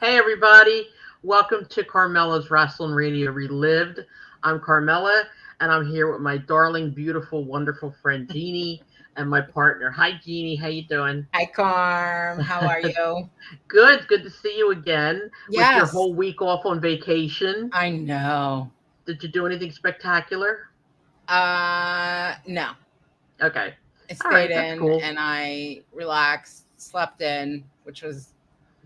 Hey everybody, welcome to Carmela's Wrestling Radio Relived. I'm Carmela and I'm here with my darling, beautiful, wonderful friend Jeannie and my partner. Hi Jeannie, how you doing? Hi, Carm. How are you? Good to see you again with your Yes, whole week off on vacation. I know. Did you do anything spectacular? No. Okay. I All stayed right, that's in cool. and I relaxed, slept in, which was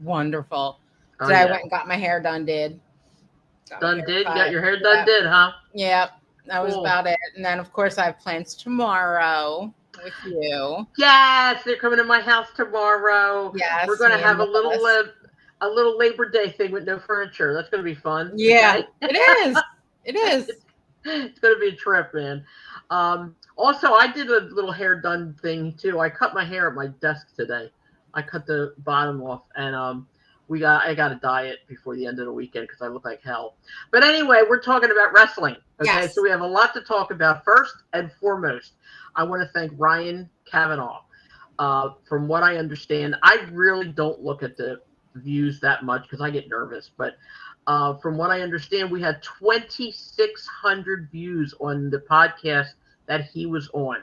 wonderful. Oh Today I yeah. went and got my hair done, got my Done hair did? You got cut. your hair done Yep. did, huh? Yep. That was Cool. about it. And then of course I have plans tomorrow with you. Yes, they're coming to my house tomorrow. We're Yes, going to me and have Melissa. a little Labor Day thing with no furniture. That's going to be fun. Yeah, Okay. it is. It is. It's going to be a trip, man. Also, I did a little hair done thing too. I cut my hair at my desk today. I cut the bottom off, and I got to dye it before the end of the weekend because I look like hell. But anyway, we're talking about wrestling. Okay, so Yes. we have a lot to talk about. First and foremost, I want to thank Ryan Kavanaugh. From what I understand, I really don't look at the views that much because I get nervous, but from what I understand, we had 2,600 views on the podcast that he was on.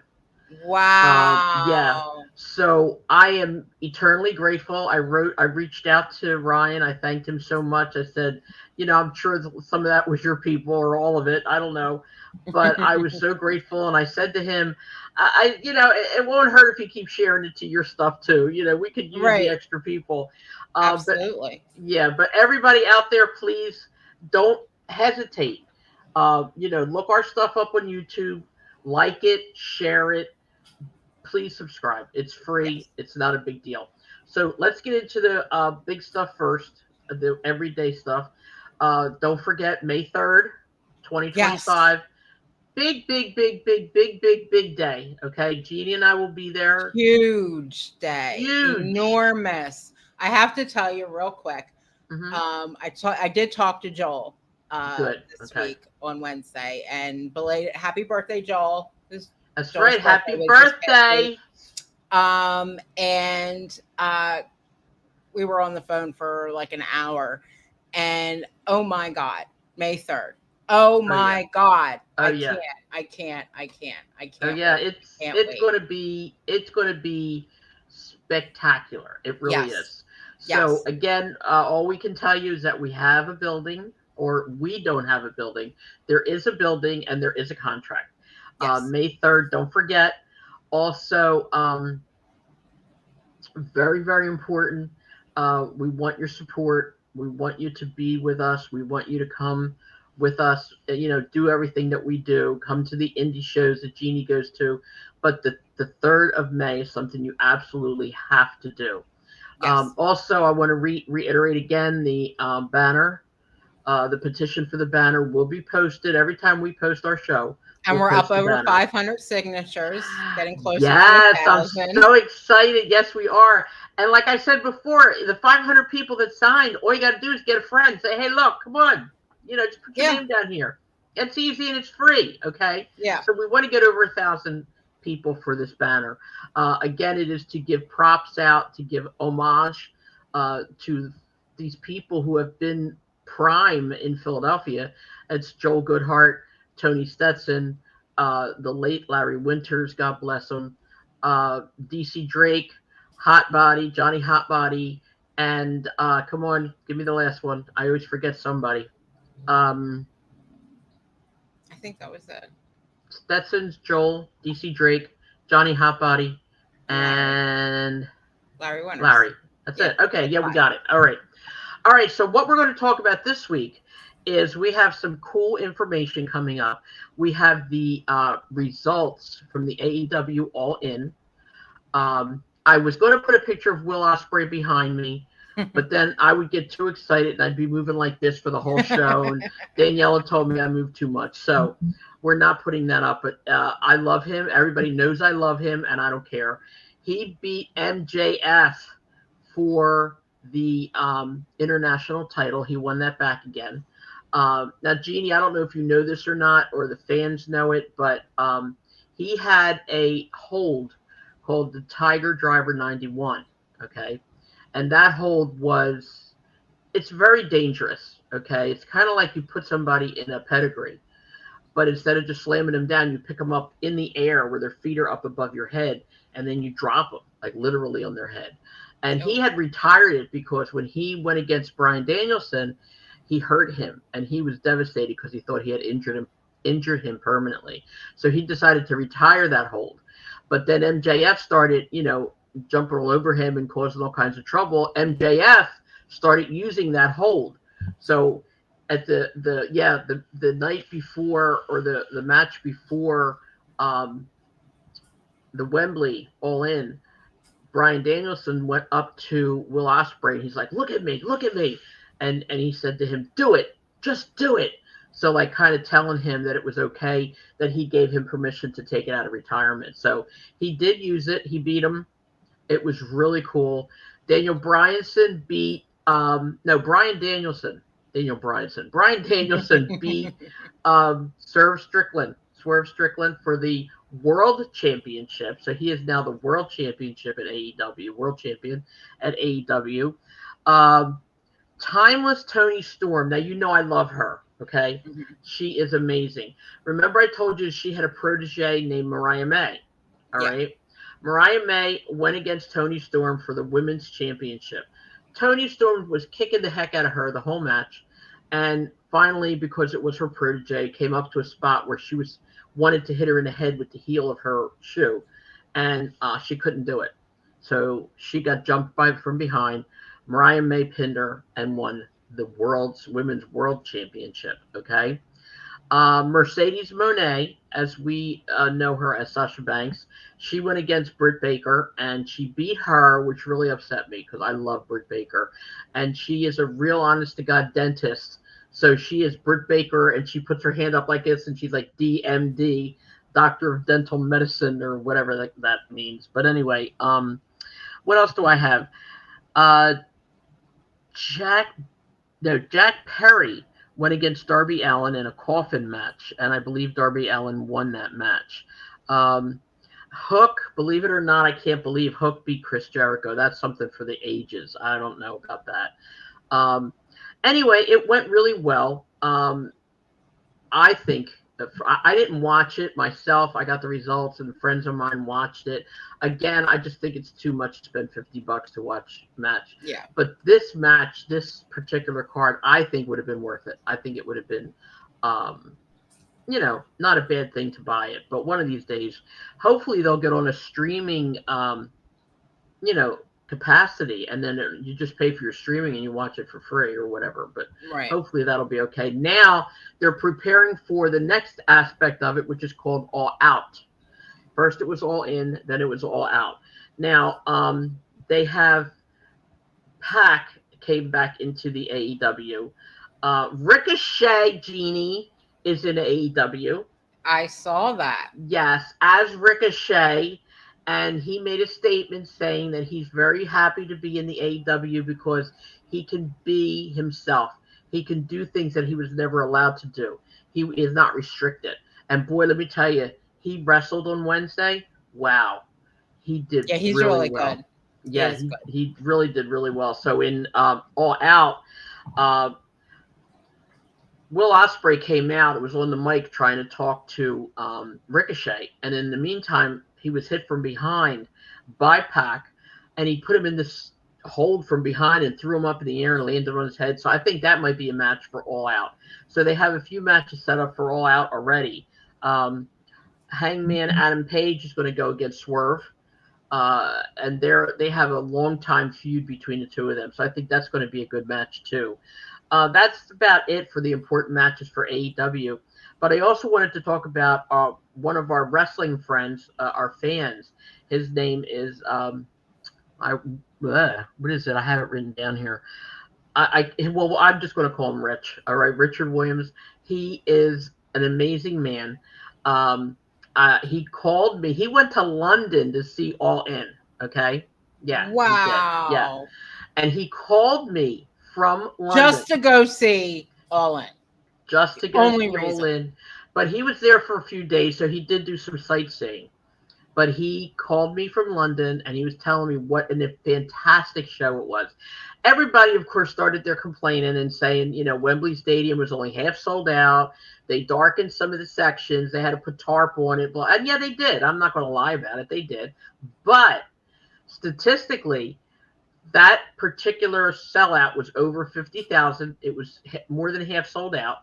Yeah. Wow. So I am eternally grateful. I reached out to Ryan. I thanked him so much. I said, I'm sure some of that was your people or all of it. I don't know. But I was so grateful. And I said to him, it won't hurt if you keep sharing it to your stuff too. We could use the Right. extra people. But Absolutely. yeah, but everybody out there, please don't hesitate. Look our stuff up on YouTube, like it, share it, please subscribe. It's free. Yes. It's not a big deal. So let's get into the big stuff first, the everyday stuff. Don't forget May 3rd, Yes. 2025. Big day. Okay. Jeannie and I will be there. Huge day, Huge. enormous. I have to tell you real quick. Hmm. I did talk to Joel Good. this Okay. week on Wednesday, and belated happy birthday, Joel. That's Joel's right. birthday Happy was this past week. birthday. And we were on the phone for like an hour, and oh my God, May 3rd. Oh Oh, yeah. my God, Oh, yeah. I Oh can't yeah, wait. it's Can't it's wait. going to be it's going to be spectacular. It really Yes, is. So yes, again, all we can tell you is that we have a building, or we don't have a building. There is a building, and there is a contract. yes, May 3rd. Don't forget. Also, very very important. We want your support. We want you to be with us. We want you to come with us. Do everything that we do. Come to the indie shows that Jeannie goes to. But the 3rd of May is something you absolutely have to do. yes. Also, I want to reiterate again the banner. The petition for the banner will be posted every time we post our show. And We'll we're up post the over banner. 500 signatures, getting closer to a Yes, I'm thousand. so excited. Yes, we are. And like I said before, the 500 people that signed, all you got to do is get a friend. Say, hey, look, come on. Just put your Yeah, name down here. It's easy and it's free. Okay. yeah, So we want to get over 1,000 people for this banner. Again, it is to give props out, to give homage to these people who have been prime in Philadelphia. It's Joel Goodhart, Tony Stetson, the late Larry Winters, God bless him, DC Drake, Hot Body, Johnny Hot Body, and come on, give me the last one. I always forget somebody. Um, I think that was it. Stetson's Joel, DC Drake, Johnny Hot Body, And Larry, and Larry Winters. Larry. That's Yeah, it. Okay, that's yeah, we five. got it. All right. All right, so what we're going to talk about this week is we have some cool information coming up. We have the results from the AEW All In. I was going to put a picture of Will Ospreay behind me, but then I would get too excited and I'd be moving like this for the whole show. And Daniela told me I moved too much, so we're not putting that up. But I love him. Everybody knows I love him, and I don't care. He beat MJF for the international title. He won that back again. Now, Jeannie, I don't know if you know this or not, or the fans know it, but he had a hold called the Tiger Driver 91. Okay. And that hold was it's very dangerous. Okay, it's kind of like you put somebody in a pedigree, but instead of just slamming them down, you pick them up in the air where their feet are up above your head, and then you drop them, like literally on their head. And he had retired it because when he went against Bryan Danielson, he hurt him, and he was devastated because he thought he had injured him permanently. So he decided to retire that hold. But then MJF started, jumping all over him and causing all kinds of trouble. MJF started using that hold. So at the night before, or the match before the Wembley All In, Bryan Danielson went up to Will Ospreay and he's like, look at me, and he said to him, do it, just do it. So like kind of telling him that it was okay, that he gave him permission to take it out of retirement. So he did use it. He beat him. It was really cool. Brian Danielson beat Brian Danielson beat Swerve Strickland for the World Championship. So he is now the World Championship at AEW, World Champion at AEW. Timeless Toni Storm. Now, I love her. Okay. Mm-hmm. She is amazing. Remember I told you she had a protege named Mariah May. All right. Mariah May went against Toni Storm for the Women's Championship. Toni Storm was kicking the heck out of her the whole match. And finally, because it was her protege, came up to a spot where she wanted to hit her in the head with the heel of her shoe. And she couldn't do it. So she got jumped from behind. Mariah May pinned her and won the Women's World Championship. Okay. Mercedes Moné, as we know her as Sasha Banks, she went against Britt Baker and she beat her, which really upset me because I love Britt Baker. And she is a real honest-to-God dentist. So she is Britt Baker and she puts her hand up like this and she's like DMD, Doctor of Dental Medicine, or whatever that means. But anyway, what else do I have? Jack Perry went against Darby Allin in a coffin match, and I believe Darby Allin won that match. Hook, believe it or not, I can't believe Hook beat Chris Jericho. That's something for the ages. I don't know about that. Anyway, it went really well. I think I didn't watch it myself. I got the results, and friends of mine watched it. Again, I just think it's too much to spend $50 to watch a match. Yeah. But this match, this particular card, I think would have been worth it. I think it would have been, not a bad thing to buy it. But one of these days, hopefully they'll get on a streaming, capacity, and then you just pay for your streaming and you watch it for free or whatever. But Hopefully that'll be okay. Now they're preparing for the next aspect of it, which is called All Out. First it was All In, then it was All Out. Now they have Pac came back into the AEW. Ricochet, Jeannie, is in AEW. I saw that. Yes, as Ricochet. And he made a statement saying that he's very happy to be in the AEW because he can be himself. He can do things that he was never allowed to do. He is not restricted. And boy, let me tell you, he wrestled on Wednesday. Wow. He did he's really well. Good. Yeah, he really did really well. So in All Out, Will Ospreay came out. It was on the mic trying to talk to Ricochet. And in the meantime, he was hit from behind by Pac, and he put him in this hold from behind and threw him up in the air and landed on his head. So I think that might be a match for All Out. So they have a few matches set up for All Out already. Hangman Adam Page is going to go against Swerve, and they have a long-time feud between the two of them. So I think that's going to be a good match too. That's about it for the important matches for AEW. But I also wanted to talk about one of our wrestling friends, our fans. His name is what is it? I have it written down here. I'm just going to call him Rich. All right, Richard Williams. He is an amazing man. He called me. He went to London to see All In. Okay. Yeah. Wow. Yeah. And he called me from London just to go see All In. Just to go see All In. But he was there for a few days, so he did do some sightseeing. but he called me from London and he was telling me what a fantastic show it was. Everybody, of course, started there complaining and saying, Wembley Stadium was only half sold out. They darkened some of the sections. They had to put tarp on it. And yeah, they did. I'm not going to lie about it. They did. But statistically, that particular sellout was over 50,000. It was more than half sold out.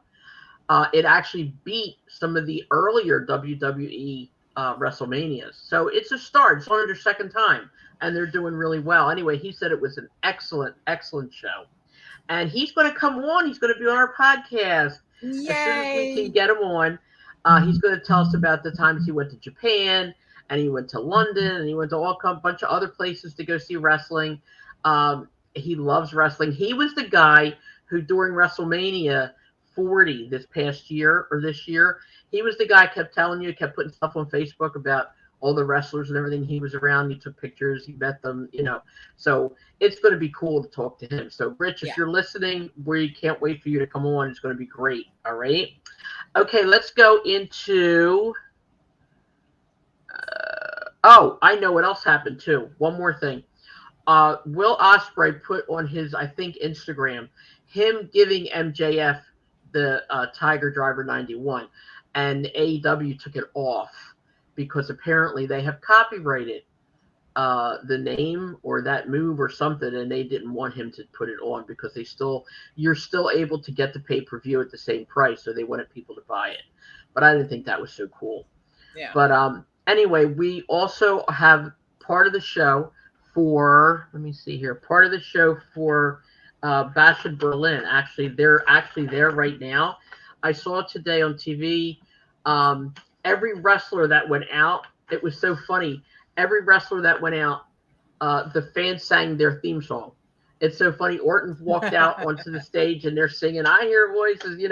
It actually beat some of the earlier WWE WrestleManias. So it's a start. It's only their second time, and they're doing really well. Anyway, he said it was an excellent, excellent show. And he's going to come on. He's going to be on our podcast. Yay. As soon as we can get him on. He's going to tell us about the times he went to Japan, and he went to London, and he went to a bunch of other places to go see wrestling. He loves wrestling. He was the guy who, during WrestleMania 40 this past year or this year, he was the guy kept telling you, kept putting stuff on Facebook about all the wrestlers and everything. He was around, he took pictures, he met them, so it's going to be cool to talk to him. So Rich, if you're listening, we can't wait for you to come on. It's going to be great. All right. Okay, let's go into I know what else happened too. One more thing. Will Ospreay put on his, I think, Instagram, him giving MJF the Tiger Driver 91, and AEW took it off because apparently they have copyrighted the name or that move or something, and they didn't want him to put it on because you're still able to get the pay-per-view at the same price, so they wanted people to buy it. But I didn't think that was so cool. Yeah. But anyway, we also have part of the show for, let me see here, part of the show for Bash in Berlin. Actually, they're there right now. I saw it today on TV. Every wrestler that went out, it was so funny. Every wrestler that went out, the fans sang their theme song. It's so funny. Orton walked out onto the stage and they're singing, I hear voices,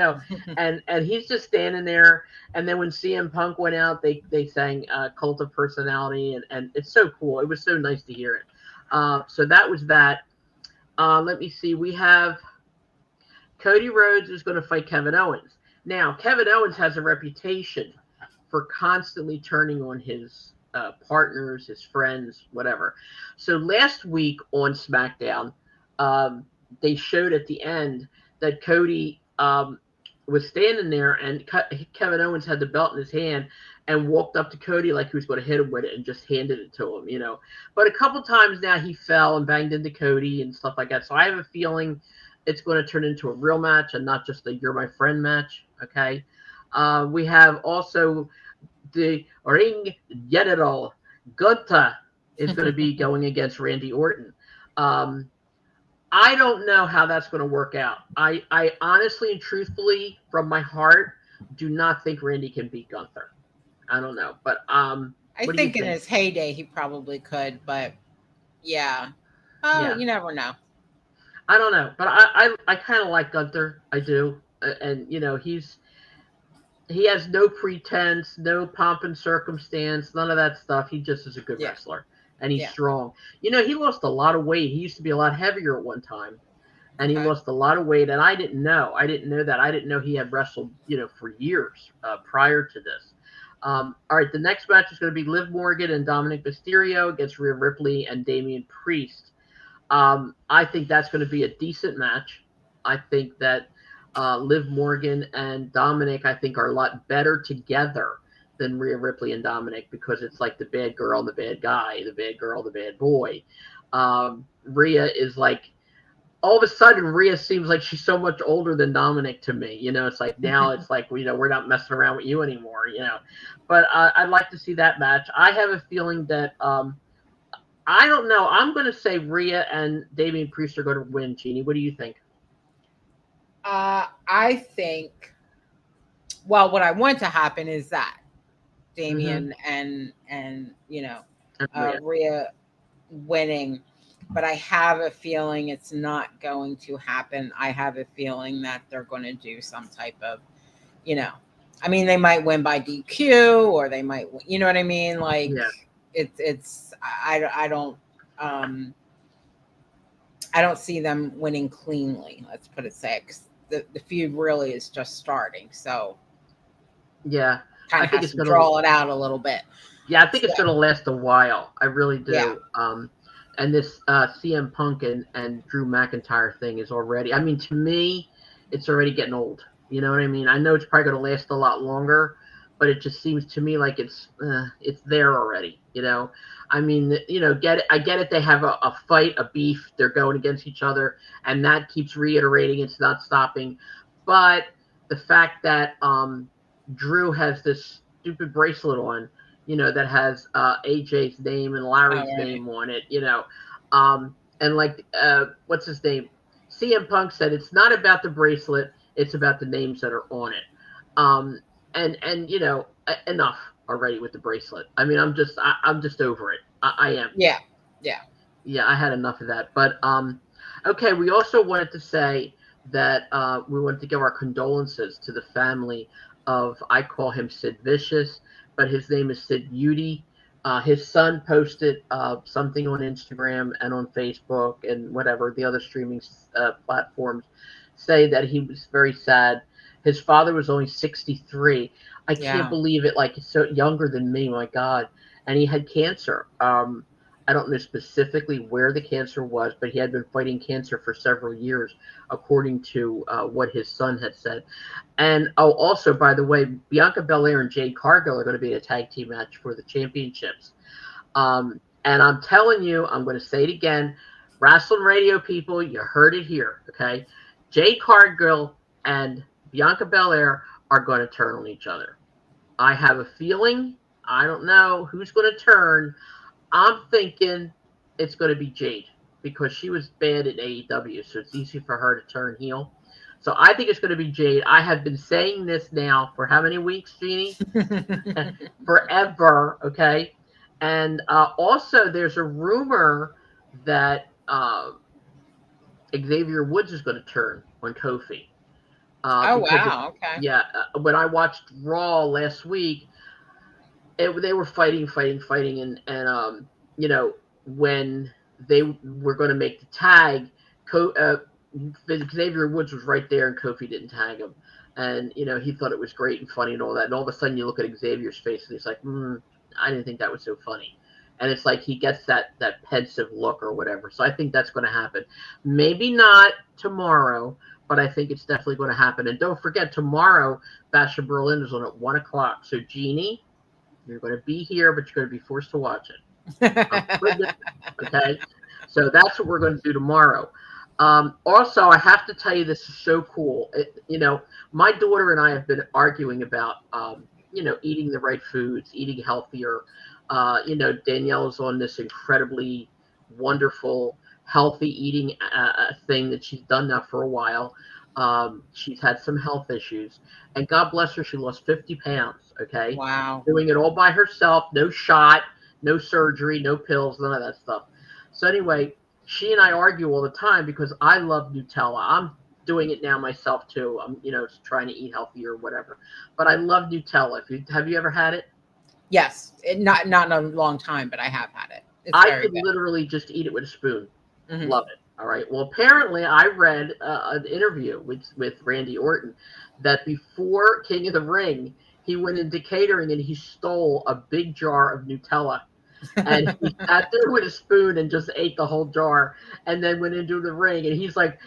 and he's just standing there. And then when CM Punk went out, they sang Cult of Personality, and it's so cool. It was so nice to hear it. So that was that. Let me see. We have Cody Rhodes is going to fight Kevin Owens. Now, Kevin Owens has a reputation for constantly turning on his partners, his friends, whatever. So last week on SmackDown, they showed at the end that Cody was standing there, and Kevin Owens had the belt in his hand and walked up to Cody like he was going to hit him with it and just handed it to him, But a couple times now he fell and banged into Cody and stuff like that. So I have a feeling it's going to turn into a real match and not just a you're my friend match. Okay. We have also the Ring General Gunther is going to be going against Randy Orton. I don't know how that's going to work out. I honestly and truthfully, from my heart, do not think Randy can beat Gunther. I don't know, but I think in his heyday he probably could, but yeah. You never know. I don't know, but I kind of like Gunther. I do, and he has no pretense, no pomp and circumstance, none of that stuff. He just is a good wrestler, and he's strong. He lost a lot of weight. He used to be a lot heavier at one time, and he lost a lot of weight. And I didn't know. I didn't know that. I didn't know he had wrestled, for years prior to this. All right, the next match is going to be Liv Morgan and Dominic Mysterio against Rhea Ripley and Damian Priest. I think that's going to be a decent match. I think that Liv Morgan and Dominic, I think, are a lot better together than Rhea Ripley and Dominic, because it's like the bad girl, the bad guy, the bad girl, the bad boy. Rhea is like, all of a sudden, Rhea seems like she's so much older than Dominic to me. It's like now it's like, we're not messing around with you anymore, But I'd like to see that match. I have a feeling that, I don't know. I'm going to say Rhea and Damian Priest are going to win. Jeannie, what do you think? I think, well, what I want to happen is that Damian and Rhea winning. But I have a feeling it's not going to happen. I have a feeling that they're going to do some type of, they might win by DQ, or they might, you know what I mean? Like, I don't see them winning cleanly. Let's put it that. The feud really is just starting. So yeah, kind of has to draw it out a little bit. Yeah, I think it's So, going to last a while. I really yeah. do. And this CM Punk and Drew McIntyre thing is already, I mean, to me, it's already getting old. You know what I mean? I know it's probably going to last a lot longer, but it just seems to me like it's there already. You know, I mean, get it. I get it. They have a fight, a beef. They're going against each other, and that keeps reiterating. It's not stopping. But the fact that Drew has this stupid bracelet on, that has AJ's name and All Larry's right. name on it, and like, what's his name? CM Punk said it's not about the bracelet, it's about the names that are on it. Um, and enough already with the bracelet. I mean, I'm just over it. I am. Yeah. Yeah. Yeah, I had enough of that. But okay, we also wanted to say that we wanted to give our condolences to the family of, I call him Sid Vicious, but his name is Sid Beauty. His son posted something on Instagram and on Facebook and whatever the other streaming platforms, say that he was very sad. His father was only 63. I can't Yeah. believe it. Like, so younger than me. My God. And he had cancer. I don't know specifically where the cancer was, but he had been fighting cancer for several years, according to what his son had said. And also, by the way, Bianca Belair and Jade Cargill are going to be in a tag team match for the championships. And I'm telling you, I'm going to say it again, Rasslin Radio people, you heard it here, okay? Jade Cargill and Bianca Belair are going to turn on each other. I have a feeling. I don't know who's going to turn. I'm thinking it's going to be Jade because she was bad at AEW, so it's easy for her to turn heel. So I think it's going to be Jade. I have been saying this now for how many weeks, Jeannie? Forever, okay? And also, there's a rumor that Xavier Woods is going to turn on Kofi. Oh Because, wow. Okay. yeah, when I watched Raw last week, they were fighting, and when they were going to make the tag, Xavier Woods was right there, and Kofi didn't tag him, and he thought it was great and funny and all that, and all of a sudden you look at Xavier's face and he's like, I didn't think that was so funny. And it's like he gets that pensive look or whatever. So I think that's going to happen. Maybe not tomorrow, but I think it's definitely going to happen. And don't forget, tomorrow, Basha Berlin is on at 1 o'clock. So Jeannie, you're going to be here, but you're going to be forced to watch it. Okay? So that's what we're going to do tomorrow. Also, I have to tell you, this is so cool. My daughter and I have been arguing about, eating the right foods, eating healthier. Danielle is on this incredibly wonderful, healthy eating thing that she's done now for a while. She's had some health issues, and God bless her, she lost 50 pounds. Okay, Wow. doing it all by herself, no shot, no surgery, no pills, none of that stuff. So anyway, she and I argue all the time because I love Nutella. I'm doing it now myself too. I'm, trying to eat healthier or whatever. But I love Nutella. Have you ever had it? Yes. Not in a long time, but I have had it. It's I very could good. literally just eat it with a spoon. Hmm. Love it. All right. Well, apparently, I read an interview with Randy Orton that before King of the Ring, he went into catering and he stole a big jar of Nutella. And he sat there with a spoon and just ate the whole jar, and then went into the ring. And he's like,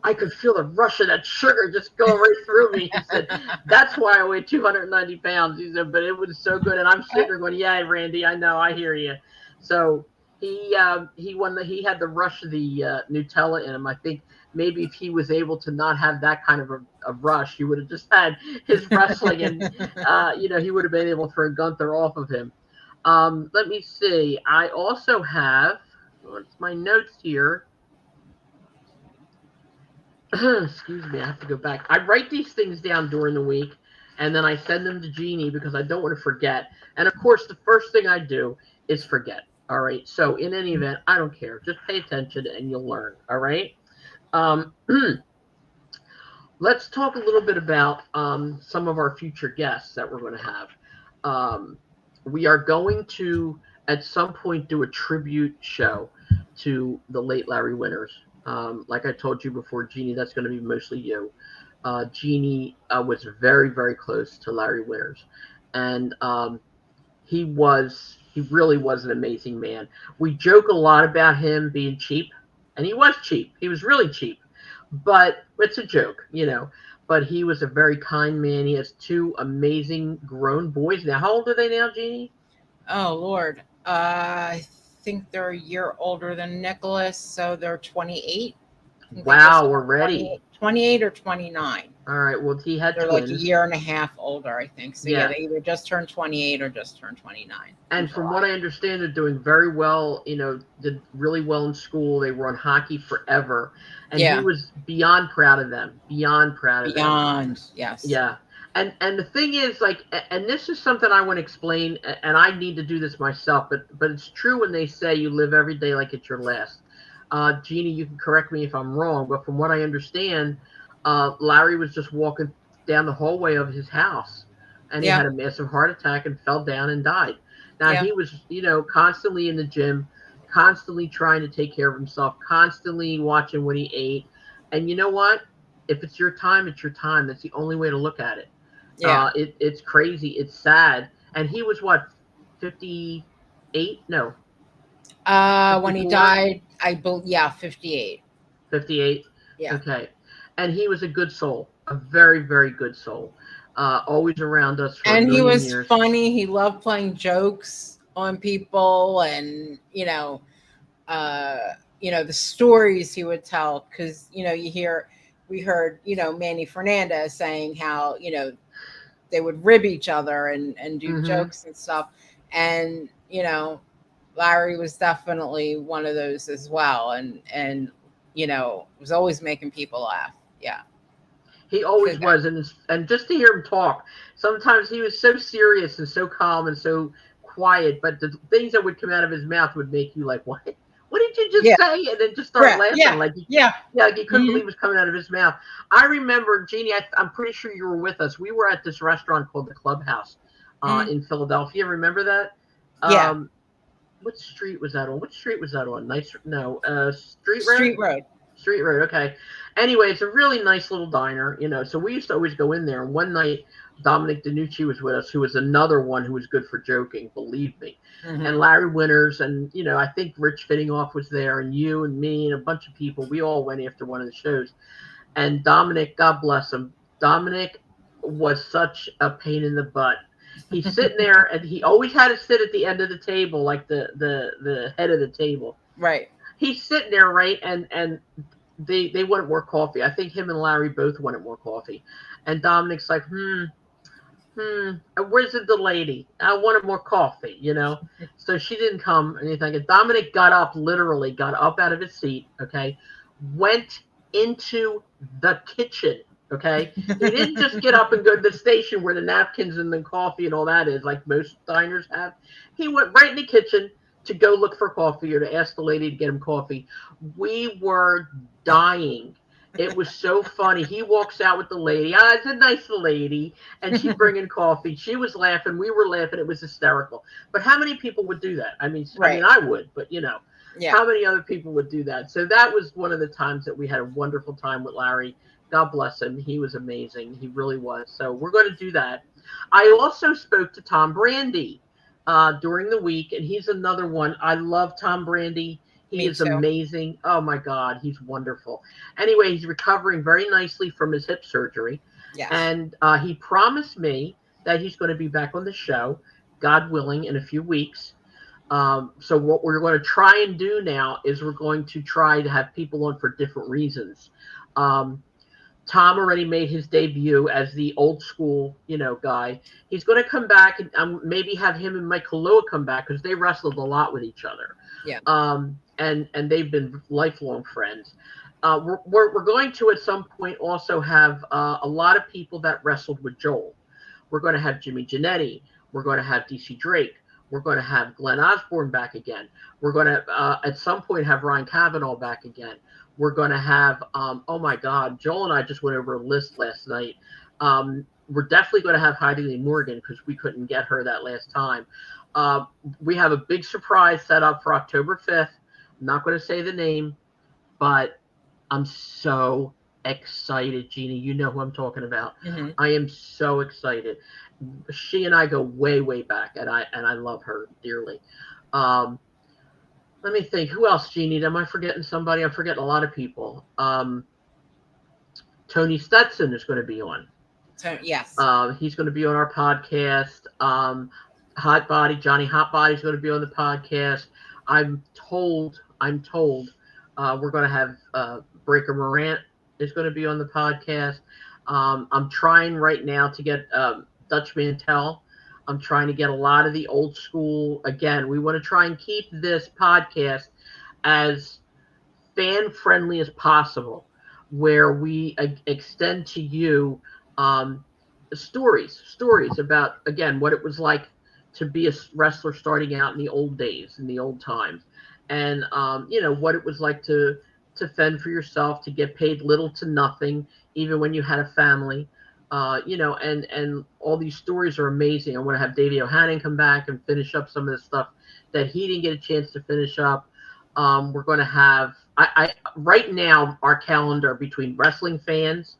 I could feel the rush of that sugar just go right through me. He said, that's why I weigh 290 pounds. He said, but it was so good. And I'm sitting there going, yeah, Randy, I know, I hear you. So he he had the rush of the Nutella in him. I think maybe if he was able to not have that kind of a rush, he would have just had his wrestling, and he would have been able to throw Gunther off of him. Let me see. I also have, what's my notes here? Excuse me, I have to go back. I write these things down during the week, and then I send them to Jeannie because I don't want to forget. And of course, the first thing I do is forget. All right. So in any event, I don't care. Just pay attention and you'll learn. All right. Um, let's talk a little bit about some of our future guests that we're going to have. We are going to, at some point, do a tribute show to the late Larry Winters. Like I told you before, Jeannie, that's going to be mostly you. Jeannie was very, very close to Larry Winters. And he really was an amazing man. We joke a lot about him being cheap, and he was cheap. He was really cheap, but it's a joke, you know. But he was a very kind man. He has two amazing grown boys now. How old are they now, Jeannie? Oh Lord, I think they're a year older than Nicholas, so they're 28. I think they just Wow, turned already. 28 or 29. All right. Well, he had They're like a twins. year and a half older, I think. So yeah, Yeah. they either just turned 28 or just turned 29 in And from what July. I understand, they're doing very well. You know, did really well in school. They were on hockey forever, and he Yeah, was beyond proud of them. Beyond proud of them. beyond, yes. Yeah. And the thing is, like, and this is something I want to explain, and I need to do this myself, but it's true when they say you live every day like it's your last. Jeannie, you can correct me if I'm wrong, but from what I understand, Larry was just walking down the hallway of his house, and he Yeah, had a massive heart attack and fell down and died. Now yeah, he was, you know, constantly in the gym, constantly trying to take care of himself, constantly watching what he ate. And you know what? If it's your time, it's your time. That's the only way to look at it. yeah. It's crazy. It's sad. And he was what, 58? No, When he 54? died, I believe, yeah, 58. 58? Yeah. Okay. And he was a good soul, a very, very good soul. Always around us for a And he million was years. funny. He loved playing jokes on people, and the stories he would tell, because we heard Manny Fernandez saying how they would rib each other and do Hmm. jokes and stuff, and Larry was definitely one of those as well, and was always making people laugh. Yeah. He So always that, was, and just to hear him talk, sometimes he was so serious and so calm and so quiet, but the things that would come out of his mouth would make you like, what? What did you just yeah, say? And then just start yeah, laughing, yeah, like yeah. yeah, like you couldn't Hmm. believe it was coming out of his mouth. I remember, Jeannie, I'm pretty sure you were with us. We were at this restaurant called the Clubhouse Hmm. in Philadelphia. Remember that? Yeah. Um, what street was that on? What street was that on? Nice, no, Street Road. Street Road. Street Road. Okay. Anyway, it's a really nice little diner, you know. So we used to always go in there. And one night, Dominic DeNucci was with us, who was another one who was good for joking, believe me. And Hmm. Larry Winters, and I think Rich Fittingoff was there, and you and me and a bunch of people. We all went after one of the shows. And Dominic, God bless him, Dominic was such a pain in the butt. He's sitting there, and he always had to sit at the end of the table, like the head of the table. Right. He's sitting there, right, and they wanted more coffee. I think him and Larry both wanted more coffee. And Dominic's like, where's the lady? I wanted more coffee, you know? So she didn't come or anything. And Dominic got up, literally got up out of his seat, okay? Went into the kitchen, okay? He didn't just get up and go to the station where the napkins and the coffee and all that is, like most diners have. He went right in the kitchen to go look for coffee or to ask the lady to get him coffee. We were dying. It was so funny. He walks out with the lady. Ah, it's a nice lady, and she's bringing coffee. She was laughing. We were laughing. It was hysterical. But how many people would do that? I mean, Right. I would, but Yeah. how many other people would do that? So that was one of the times that we had a wonderful time with Larry. God bless him. He was amazing. He really was. So we're going to do that. I also spoke to Tom Brandy during the week, and he's another one. I love Tom Brandy. He Me is too. amazing. Oh my God, he's wonderful. Anyway, he's recovering very nicely from his hip surgery, Yes. and he promised me that he's going to be back on the show, God willing, in a few weeks. So what we're going to try and do now is we're going to try to have people on for different reasons. Um, Tom already made his debut as the old school, guy. He's going to come back and maybe have him and Mike Kalua come back because they wrestled a lot with each other, Yeah. and they've been lifelong friends. We're going to at some point also have a lot of people that wrestled with Joel. We're going to have Jimmy Janetti. We're going to have DC Drake. We're going to have Glenn Osborne back again. We're going to at some point have Ryan Kavanaugh back again. We're going to have, oh my God, Joel and I just went over a list last night. We're definitely going to have Heidi Lee Morgan because we couldn't get her that last time. We have a big surprise set up for October 5th. I'm not going to say the name, but I'm so excited, Jeannie. You know who I'm talking about. Hmm. I am so excited. She and I go way, way back, and I love her dearly. Um, Let me think. Who else, Jeannie? Am I forgetting somebody? I'm forgetting a lot of people. Tony Stetson is going to be on. So yes. He's going to be on our podcast. Hot Body, Johnny Hot Body is going to be on the podcast. I'm told we're going to have Breaker Morant is going to be on the podcast. I'm trying right now to get Dutch Mantel. I'm trying to get a lot of the old school. Again, we want to try and keep this podcast as fan friendly as possible, where we extend to you um, stories about, again, what it was like to be a wrestler starting out in the old days, in the old times, and what it was like to fend for yourself, to get paid little to nothing, even when you had a family. And all these stories are amazing. I want to have Davey O'Hannon come back and finish up some of the stuff that he didn't get a chance to finish up. We're going to have I right now our calendar between wrestling fans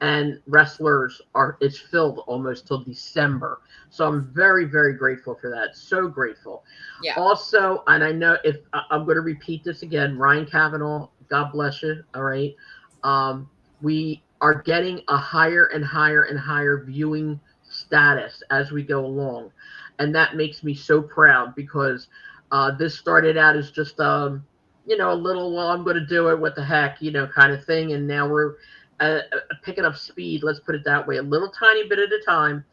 and wrestlers is filled almost till December. So I'm very, very grateful for that. So grateful. Yeah. Also, and I know if I'm going to repeat this again, Ryan Kavanaugh, God bless you. All right. We are getting a higher and higher and higher viewing status as we go along. And that makes me so proud because this started out as just a little, well, I'm going to do it, what the heck, kind of thing. And now we're picking up speed, let's put it that way, a little tiny bit at a time.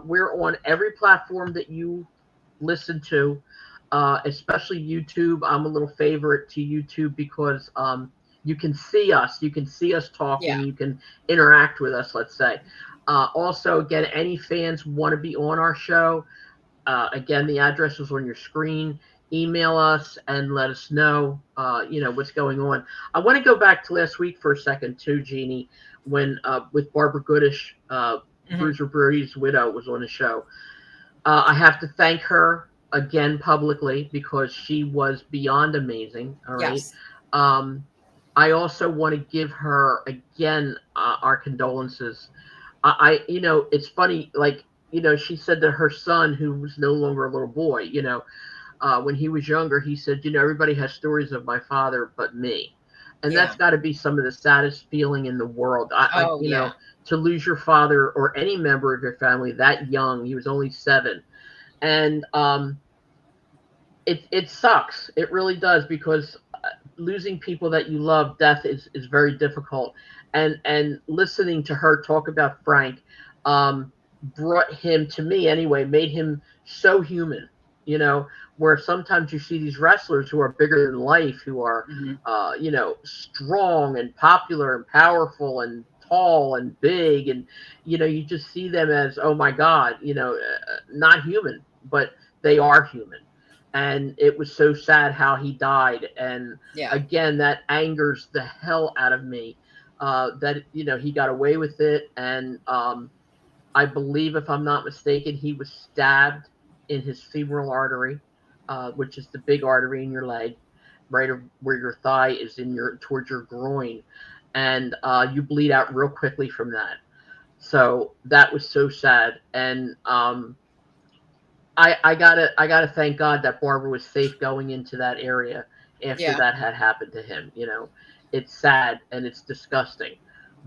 We're on every platform that you listen to, especially YouTube. I'm a little favorite to YouTube because you can see us. You can see us talking. Yeah. You can interact with us, let's say. Also, again, any fans want to be on our show, again, the address is on your screen. Email us and let us know, what's going on. I want to go back to last week for a second too, Jeannie, when with Barbara Goodish, Bruiser Brody's widow, was on the show. I have to thank her again publicly because she was beyond amazing. All right. Yes. I also want to give her again our condolences. It's funny, like, she said that her son, who was no longer a little boy, when he was younger, he said, everybody has stories of my father but me. And that's got to be some of the saddest feeling in the world. To lose your father or any member of your family that young. He was only 7. And it sucks. It really does, because losing people that you love, death is very difficult. And listening to her talk about Frank brought him, to me anyway, made him so human, where sometimes you see these wrestlers who are bigger than life, who are, strong and popular and powerful and tall and big. And, you just see them as, oh my God, not human, but they are human. And it was so sad how he died. And again, that angers the hell out of me, that, he got away with it. And I believe, if I'm not mistaken, he was stabbed in his femoral artery, which is the big artery in your leg, right where your thigh is, towards your groin. And you bleed out real quickly from that. So that was so sad. And I gotta thank God that Barbara was safe going into that area after that had happened to him. It's sad and it's disgusting,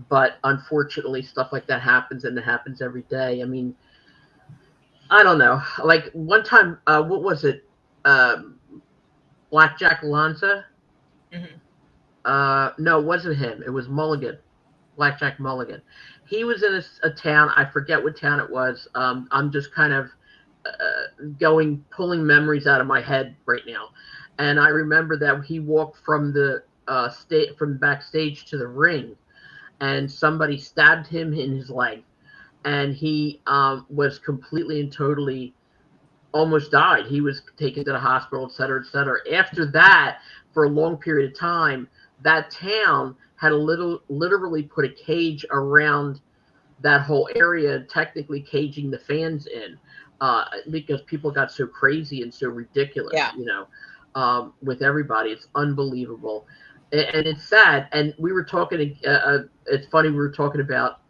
but unfortunately, stuff like that happens, and it happens every day. I mean, I don't know. Like one time, what was it? Blackjack Lanza? No, it wasn't him. It was Mulligan. Blackjack Mulligan. He was in a town. I forget what town it was. I'm just kind of pulling memories out of my head right now. And I remember that he walked from the from backstage to the ring, and somebody stabbed him in his leg, and he was completely and totally almost died. He was taken to the hospital, et cetera, et cetera. After that, for a long period of time, that town had literally put a cage around that whole area, technically caging the fans in, because people got so crazy and so ridiculous, with everybody. It's unbelievable. And it's sad. And we were talking. It's funny. We were talking about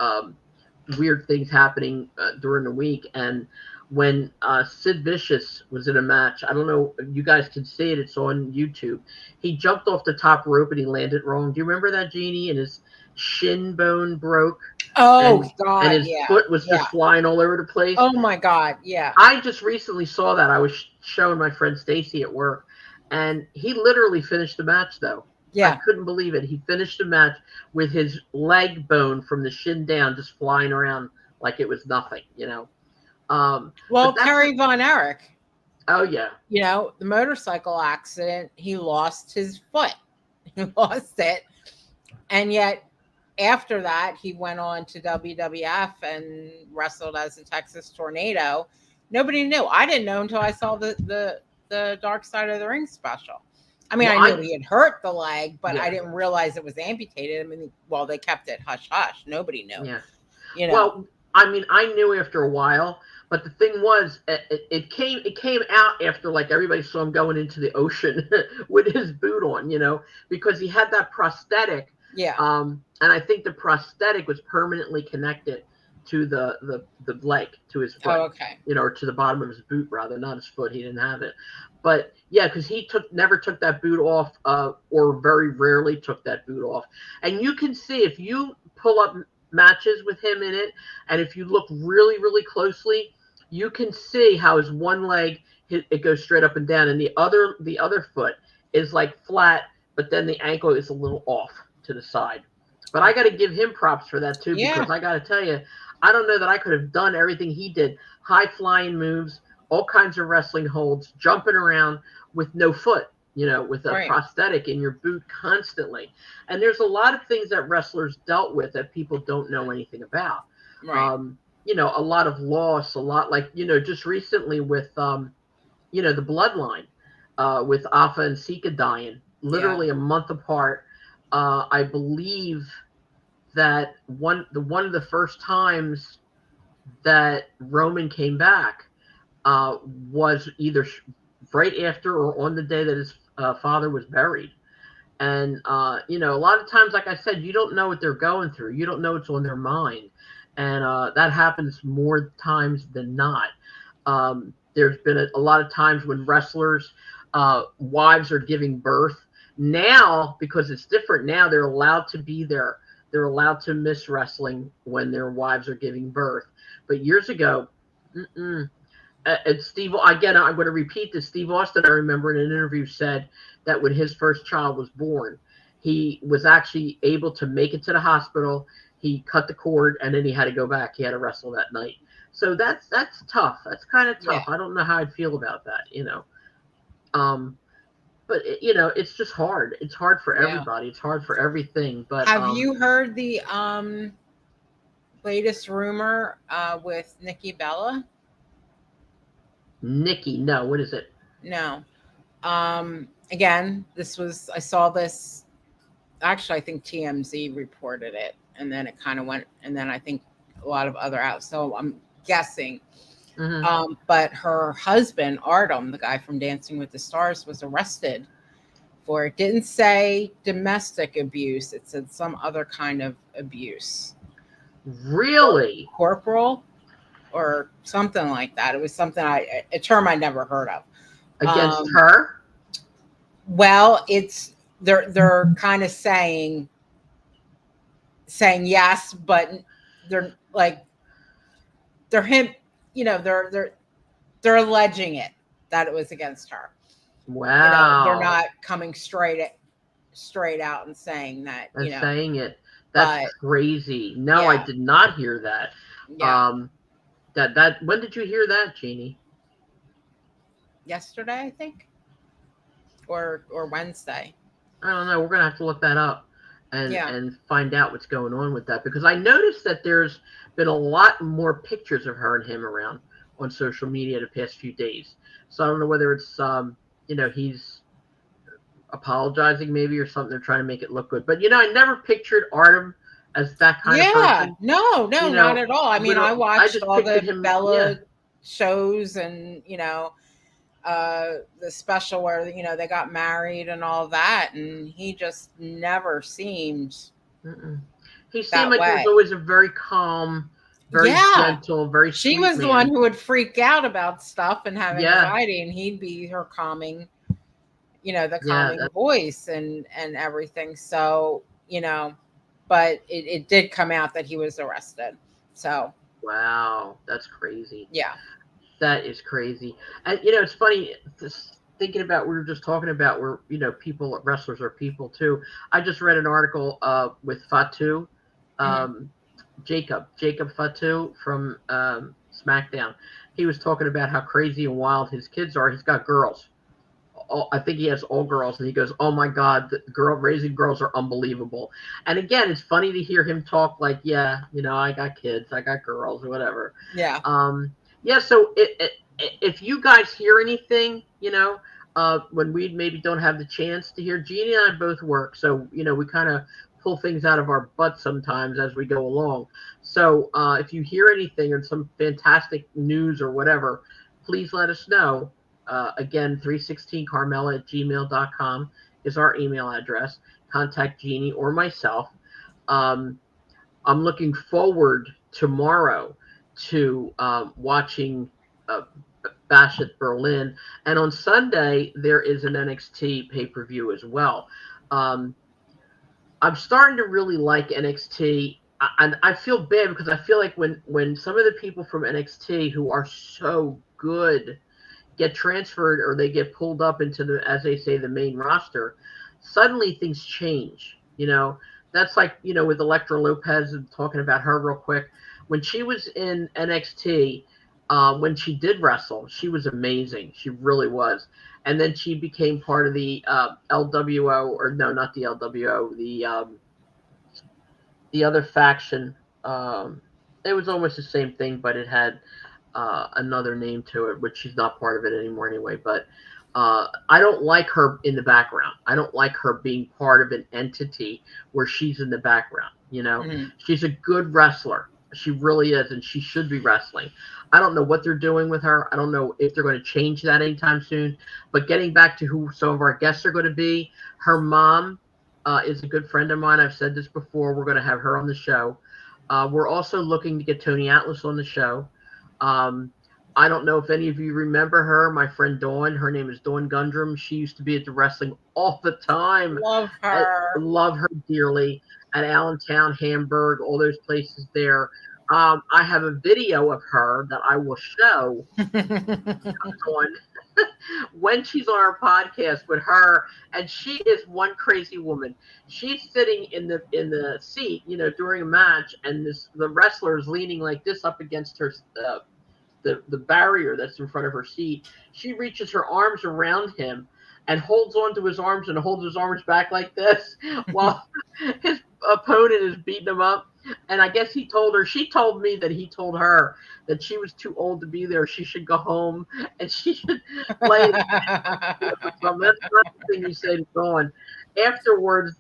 weird things happening during the week, and when Sid Vicious was in a match, I don't know if you guys can see it. It's on YouTube. He jumped off the top rope and he landed wrong. Do you remember that, Jeannie? And his shin bone broke. Oh and, God, and his yeah, foot was yeah. just flying all over the place. Oh my God, yeah. I just recently saw that. I was showing my friend Stacy at work, and he literally finished the match, though. Yeah. I couldn't believe it. He finished the match with his leg bone from the shin down just flying around like it was nothing, you know. Well, Terry Von Erich. Oh, yeah. You know, the motorcycle accident, he lost his foot. He lost it. And yet, after that, he went on to WWF and wrestled as a Texas Tornado. Nobody knew. I didn't know until I saw the Dark Side of the Ring special. I mean, well, I knew he had hurt the leg, but I didn't realize it was amputated. I mean, well, they kept it hush hush. Nobody knew. Yeah. You know. Well, I mean, I knew after a while, but the thing was, it came out after like everybody saw him going into the ocean with his boot on, you know, because he had that prosthetic. Yeah. And I think the prosthetic was permanently connected to the leg, to his foot. Oh, okay. You know, or to the bottom of his boot, rather, not his foot. He didn't have it. But yeah, because he never took that boot off, or very rarely took that boot off. And you can see if you pull up matches with him in it, and if you look really, really closely, you can see how his one leg it goes straight up and down, and the other foot is like flat, but then the ankle is a little off to the side. But I got to give him props for that too, because I got to tell you, I don't know that I could have done everything he did. High flying moves, all kinds of wrestling holds, jumping around with no foot, you know, with a prosthetic in your boot constantly. And there's a lot of things that wrestlers dealt with that people don't know anything about. Right. You know, a lot of loss, a lot like, you know, just recently with, you know, the bloodline, with Afa and Sika dying, literally a month apart. I believe that one of the first times that Roman came back was either right after or on the day that his father was buried. And, you know, a lot of times, like I said, you don't know what they're going through. You don't know what's on their mind. And that happens more times than not. There's been a lot of times when wrestlers' wives are giving birth. Now, because it's different now, they're allowed to be there. They're allowed to miss wrestling when their wives are giving birth. But years ago, and Steve, again, I'm going to repeat this. Steve Austin, I remember in an interview, said that when his first child was born, he was actually able to make it to the hospital. He cut the cord, and then he had to go back. He had to wrestle that night. So that's tough. That's kind of tough. Yeah. I don't know how I'd feel about that, you know. But you know, it's just hard. It's hard for everybody. It's hard for everything. But have you heard the latest rumor with Nikki Bella? Nikki, no. What is it? No. Again, I saw this. Actually, I think TMZ reported it, and then it kind of went, and then I think a lot of other outlets. So I'm guessing. Mm-hmm. But her husband, Artem, the guy from Dancing with the Stars, was arrested for it. Didn't say domestic abuse. It said some other kind of abuse. Really? Corporal or something like that. It was something a term I never heard of. Against her? Well, they're kind of saying yes, but they're him. You know, they're alleging that it was against her. Wow. You know, they're not coming straight out and saying that. And saying it. That's crazy. No, I did not hear that. Yeah. That when did you hear that, Jeannie? Yesterday, I think. Or Wednesday. I don't know. We're gonna have to look that up and find out what's going on with that, because I noticed that there's been a lot more pictures of her and him around on social media the past few days. So I don't know whether it's you know, he's apologizing maybe or something. They're trying to make it look good. But you know, I never pictured Artem as that kind of person. No, you know, not at all. I mean, I watched all the Bella shows, and you know, the special where, you know, they got married and all that, and he just never seemed He seemed that like he was way. always a very calm, very Yeah. gentle, very She sweet was the man. one who would freak out about stuff and have Yeah. anxiety, and he'd be her calming, you know, the Yeah, calming voice and everything. So, you know, but it did come out that he was arrested. So, wow, that's crazy. yeah. That is crazy. And you know, it's funny just thinking about we were just talking about where, you know, people, wrestlers are people too. I just read an article with Fatu, um, Jacob Fatu from SmackDown. He was talking about how crazy and wild his kids are. He's got girls. I think he has all girls, and he goes, "Oh my God, the raising girls are unbelievable." And again, it's funny to hear him talk like, "Yeah, you know, I got kids, I got girls, or whatever." Yeah. Yeah. So if you guys hear anything, you know, when we maybe don't have the chance to hear, Jeannie and I both work, so you know, we kind of pull things out of our butts sometimes as we go along. So if you hear anything or some fantastic news or whatever, please let us know. Again, 316 Carmela at gmail.com is our email address. Contact Jeannie or myself. Um, I'm looking forward tomorrow to watching uh, Bash at Berlin. And on Sunday, there is an NXT pay per view as well. Um, I'm starting to really like NXT. And I feel bad because I feel like when some of the people from NXT who are so good get transferred or they get pulled up into the, as they say, the main roster, suddenly things change. You know, that's like, you know, with Elektra Lopez, and talking about her real quick. When she was in NXT, when she did wrestle, she was amazing. She really was. And then she became part of the LWO, or no, not the LWO, the other faction. It was almost the same thing, but it had another name to it, which she's not part of it anymore anyway. But I don't like her in the background. I don't like her being part of an entity where she's in the background. You know, she's a good wrestler. She really is, and she should be wrestling. I don't know what they're doing with her. I don't know if they're going to change that anytime soon. But getting back to who some of our guests are going to be, her mom is a good friend of mine. I've said this before. We're going to have her on the show. We're also looking to get Tony Atlas on the show. I don't know if any of you remember her, my friend Dawn. Her name is Dawn Gundrum. She used to be at the wrestling all the time. Love I her. love her dearly. At Allentown, Hamburg, all those places there. I have a video of her that I will show on when she's on our podcast with her, and she is one crazy woman. She's sitting in the seat, you know, during a match, and the wrestler is leaning like this up against her the barrier that's in front of her seat. She reaches her arms around him and holds onto his arms and holds his arms back like this while his opponent is beating him up. And I guess she told me that he told her that she was too old to be there. She should go home and she should lay that's not the thing he said. Gone. Afterwards,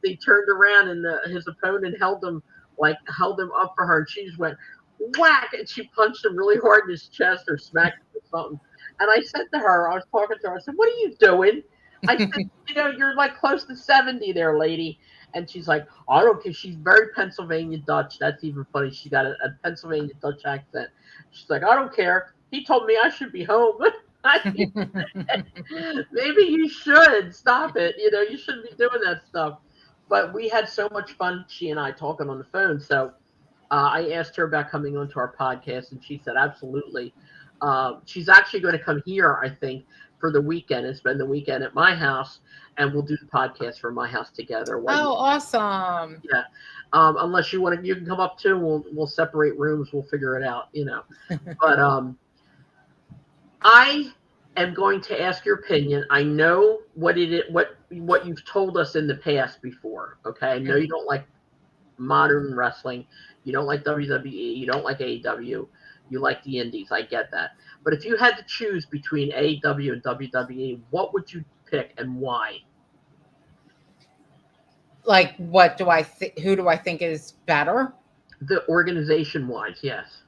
they turned around and his opponent held him up for her, and she just went whack, and she punched him really hard in his chest or smacked him or something. And I said to her, I was talking to her, I said, "What are you doing?" I said, "You know, you're like close to 70 there, lady." And she's like, "I don't care." She's very Pennsylvania Dutch. That's even funny. She got a Pennsylvania Dutch accent. She's like, "I don't care. He told me I should be home." Maybe you should stop it. You know, you shouldn't be doing that stuff. But we had so much fun, she and I, talking on the phone. So I asked her about coming onto our podcast, and she said absolutely. She's actually going to come here, I think, for the weekend and spend the weekend at my house, and we'll do the podcast from my house together. Oh, awesome! Yeah. Unless you want to, you can come up too. We'll separate rooms. We'll figure it out. You know. But I am going to ask your opinion. I know what it is, what you've told us in the past before. Okay, I know you don't like modern wrestling. You don't like WWE. You don't like AEW. You like the indies. I get that. But if you had to choose between AEW and WWE, what would you pick and why? Like, what do I think? Who do I think is better? The organization wise, yes.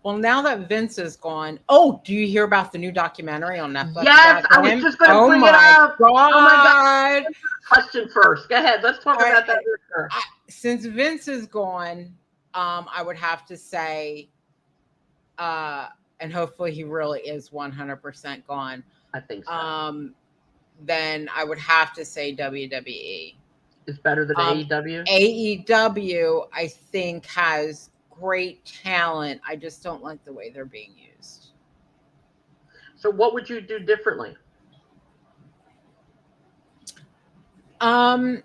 Well, now that Vince is gone, oh, do you hear about the new documentary on Netflix? Yes, I was him? just going to Oh bring it my up. God. Oh my God. Question first. Go ahead. Let's talk about that first. Since Vince is gone, I would have to say, and hopefully he really is 100% gone. I think so. Then I would have to say WWE. It's better than AEW? AEW, I think, has great talent. I just don't like the way they're being used. So what would you do differently? Well,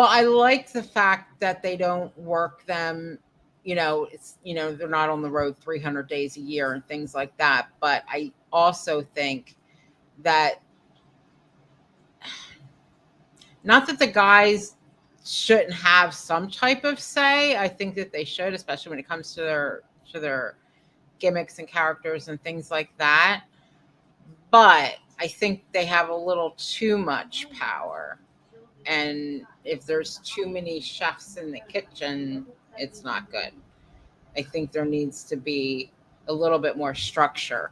I like the fact that they don't work them, it's, they're not on the road 300 days a year and things like that. But I also think that, not that the guys shouldn't have some type of say. I think that they should, especially when it comes to their gimmicks and characters and things like that. But I think they have a little too much power. And if there's too many chefs in the kitchen, it's not good. I think there needs to be a little bit more structure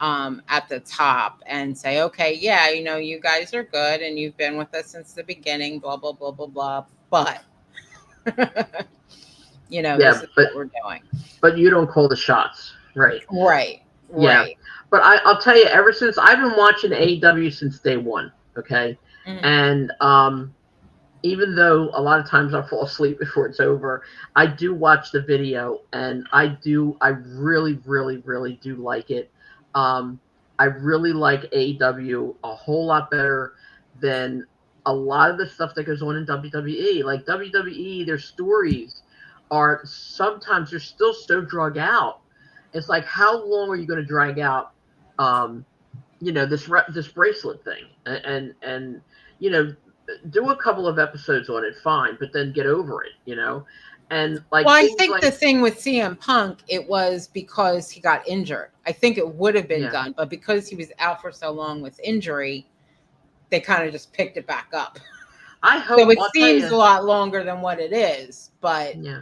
at the top, and say, okay, yeah, you guys are good and you've been with us since the beginning, blah, blah, blah, blah, blah. But, this is what we're doing. But you don't call the shots, right? Right. Yeah. But I'll tell you, ever since I've been watching AEW since day one, okay? Mm-hmm. And even though a lot of times I fall asleep before it's over, I do watch the video, and I really, really, really do like it. I really like AEW a whole lot better than a lot of the stuff that goes on in WWE. Like WWE, their stories are sometimes they're still so drug out. It's like, how long are you going to drag out, this bracelet thing, and do a couple of episodes on it, fine, but then get over it, And like, well, I think the thing with CM Punk, it was because he got injured. I think it would have been done, but because he was out for so long with injury, they kind of just picked it back up. I hope so. It seems a lot longer than what it is, but yeah.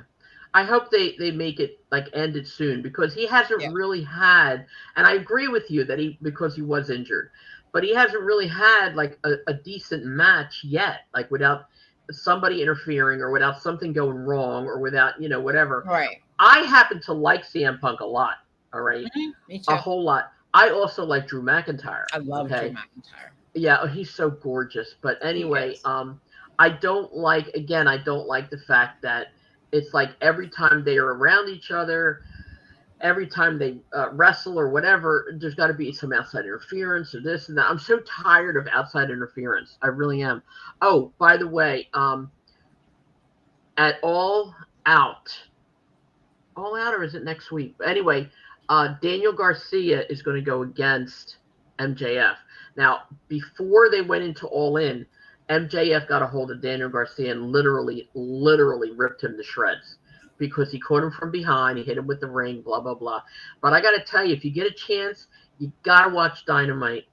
I hope they make it ended soon, because he hasn't really had, and I agree with you that because he was injured, but he hasn't really had a decent match yet, without somebody interfering or without something going wrong or without, whatever. Right. I happen to like CM Punk a lot. All right. Mm-hmm. Me too. A whole lot. I also like Drew McIntyre. I love Drew McIntyre. Yeah. He's so gorgeous. But anyway, I don't like the fact that it's like every time they are around each other, every time they wrestle or whatever, there's got to be some outside interference or this and that. I'm so tired of outside interference. I really am. Oh, by the way, at All Out, or is it next week? Anyway, Daniel Garcia is going to go against MJF. Now, before they went into All In, MJF got a hold of Daniel Garcia and literally ripped him to shreds, because he caught him from behind. He hit him with the ring, blah, blah, blah. But I got to tell you, if you get a chance, you got to watch Dynamite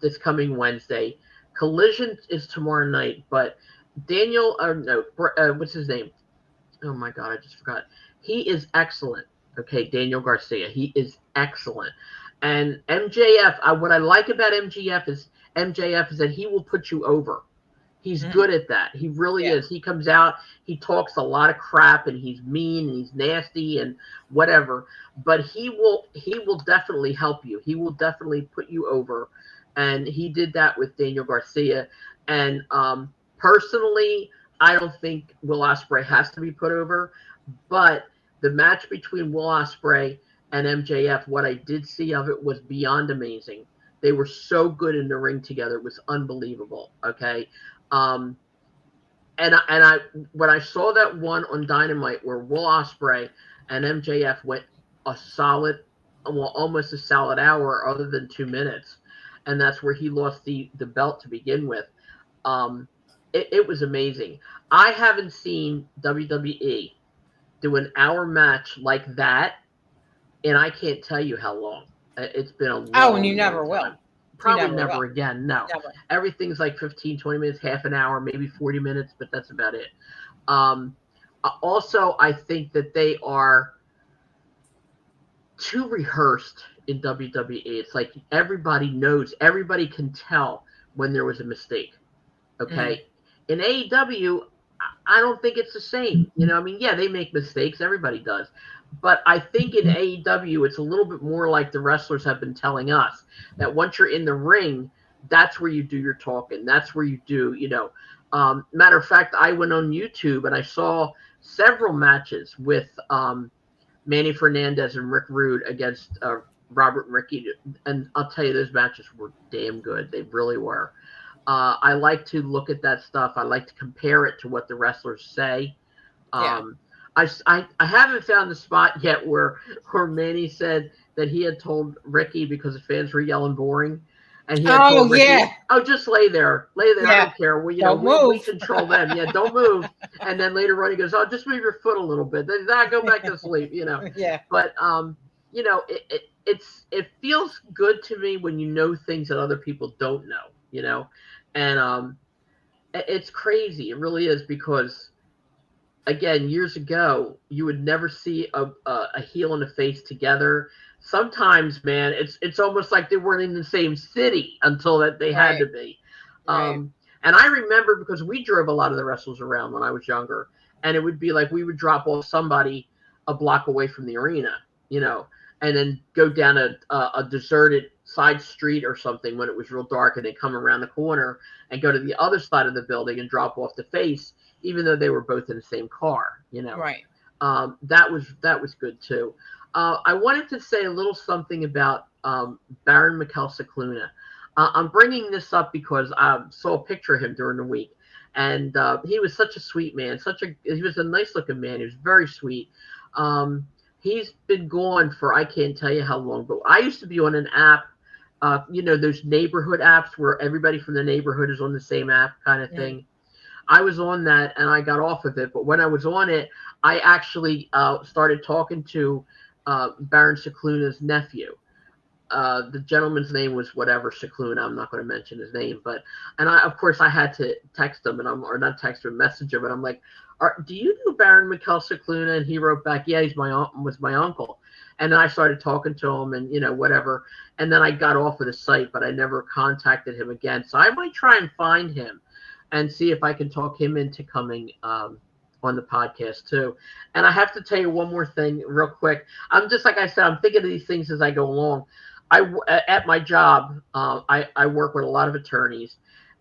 this coming Wednesday. Collision is tomorrow night, but what's his name? Oh, my God, I just forgot. He is excellent, okay, Daniel Garcia. He is excellent. And MJF, what I like about MJF is that he will put you over. He's good at that. He really is. He comes out, he talks a lot of crap, and he's mean, and he's nasty, and whatever. But he will definitely help you. He will definitely put you over. And he did that with Daniel Garcia. And personally, I don't think Will Ospreay has to be put over. But the match between Will Ospreay and MJF, what I did see of it was beyond amazing. They were so good in the ring together. It was unbelievable. Okay. And I when I saw that one on Dynamite where Will Ospreay and MJF went almost a solid hour, other than 2 minutes, and that's where he lost the belt to begin with. It was amazing. I haven't seen WWE do an hour match like that, and I can't tell you how long. It's been a long, and you never will. Time. Probably never again. No. Never. Everything's like 15, 20 minutes, half an hour, maybe 40 minutes, but that's about it. Also, I think that they are too rehearsed in WWE. It's like everybody knows, everybody can tell when there was a mistake. Mhm. Okay. In AEW, I don't think it's the same. I mean, yeah, they make mistakes. Everybody does. But I think in AEW, it's a little bit more like the wrestlers have been telling us that once you're in the ring, that's where you do your talking. That's where you do, matter of fact, I went on YouTube and I saw several matches with Manny Fernandez and Rick Rude against Robert and Ricky. And I'll tell you, those matches were damn good. They really were. I like to look at that stuff. I like to compare it to what the wrestlers say. Yeah. I haven't found the spot yet where Manny said that he had told Ricky because the fans were yelling boring, and he had Oh told Ricky, yeah. "Oh, just lay there, lay there. I Yeah. don't care. Well, Don't we move. control them. Yeah, don't move." And then later on, he goes, "Oh, just move your foot a little bit. Then go back to sleep." Yeah. But it feels good to me when you know things that other people don't know. And it's crazy. It really is because again, years ago, you would never see a heel and a face together. Sometimes, man, it's almost like they weren't in the same city until that they had Right. to be. Right. And I remember because we drove a lot of the wrestlers around when I was younger, and it would be like we would drop off somebody a block away from the arena, and then go down a deserted side street or something when it was real dark, and then come around the corner and go to the other side of the building and drop off the face, even though they were both in the same car. Right. That was good too. I wanted to say a little something about Baron Mikel Cicluna. I'm bringing this up because I saw a picture of him during the week, and he was such a sweet man. He was a nice looking man. He was very sweet. He's been gone for I can't tell you how long, but I used to be on an app. Those neighborhood apps where everybody from the neighborhood is on the same app kind of Mhm. thing. I was on that and I got off of it. But when I was on it, I actually started talking to Baron Cicluna's nephew. The gentleman's name was whatever Cicluna. I'm not going to mention his name, and of course I had to text him or not text him, message him, and I'm like, "Do you know Baron Mikel Cicluna?" And he wrote back, "Yeah, was my uncle." And then I started talking to him, and whatever. And then I got off of the site, but I never contacted him again. So I might try and find him and see if I can talk him into coming on the podcast too. And I have to tell you one more thing real quick. I'm just like I said, I'm thinking of these things as I go along. At my job, I work with a lot of attorneys,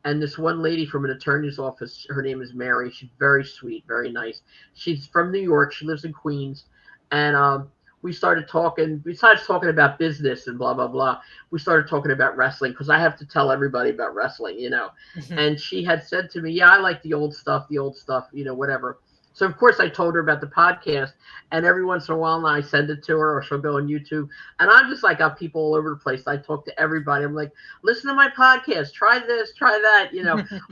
and this one lady from an attorney's office, her name is Mary. She's very sweet, very nice. She's from New York. She lives in Queens, and we started talking. Besides talking about business and blah blah blah, we started talking about wrestling because I have to tell everybody about wrestling. And she had said to me, "Yeah, I like the old stuff, whatever." So of course I told her about the podcast, and every once in a while now I send it to her, or she'll go on YouTube, and I'm just like got people all over the place. I talk to everybody. I'm like, listen to my podcast, try this, try that.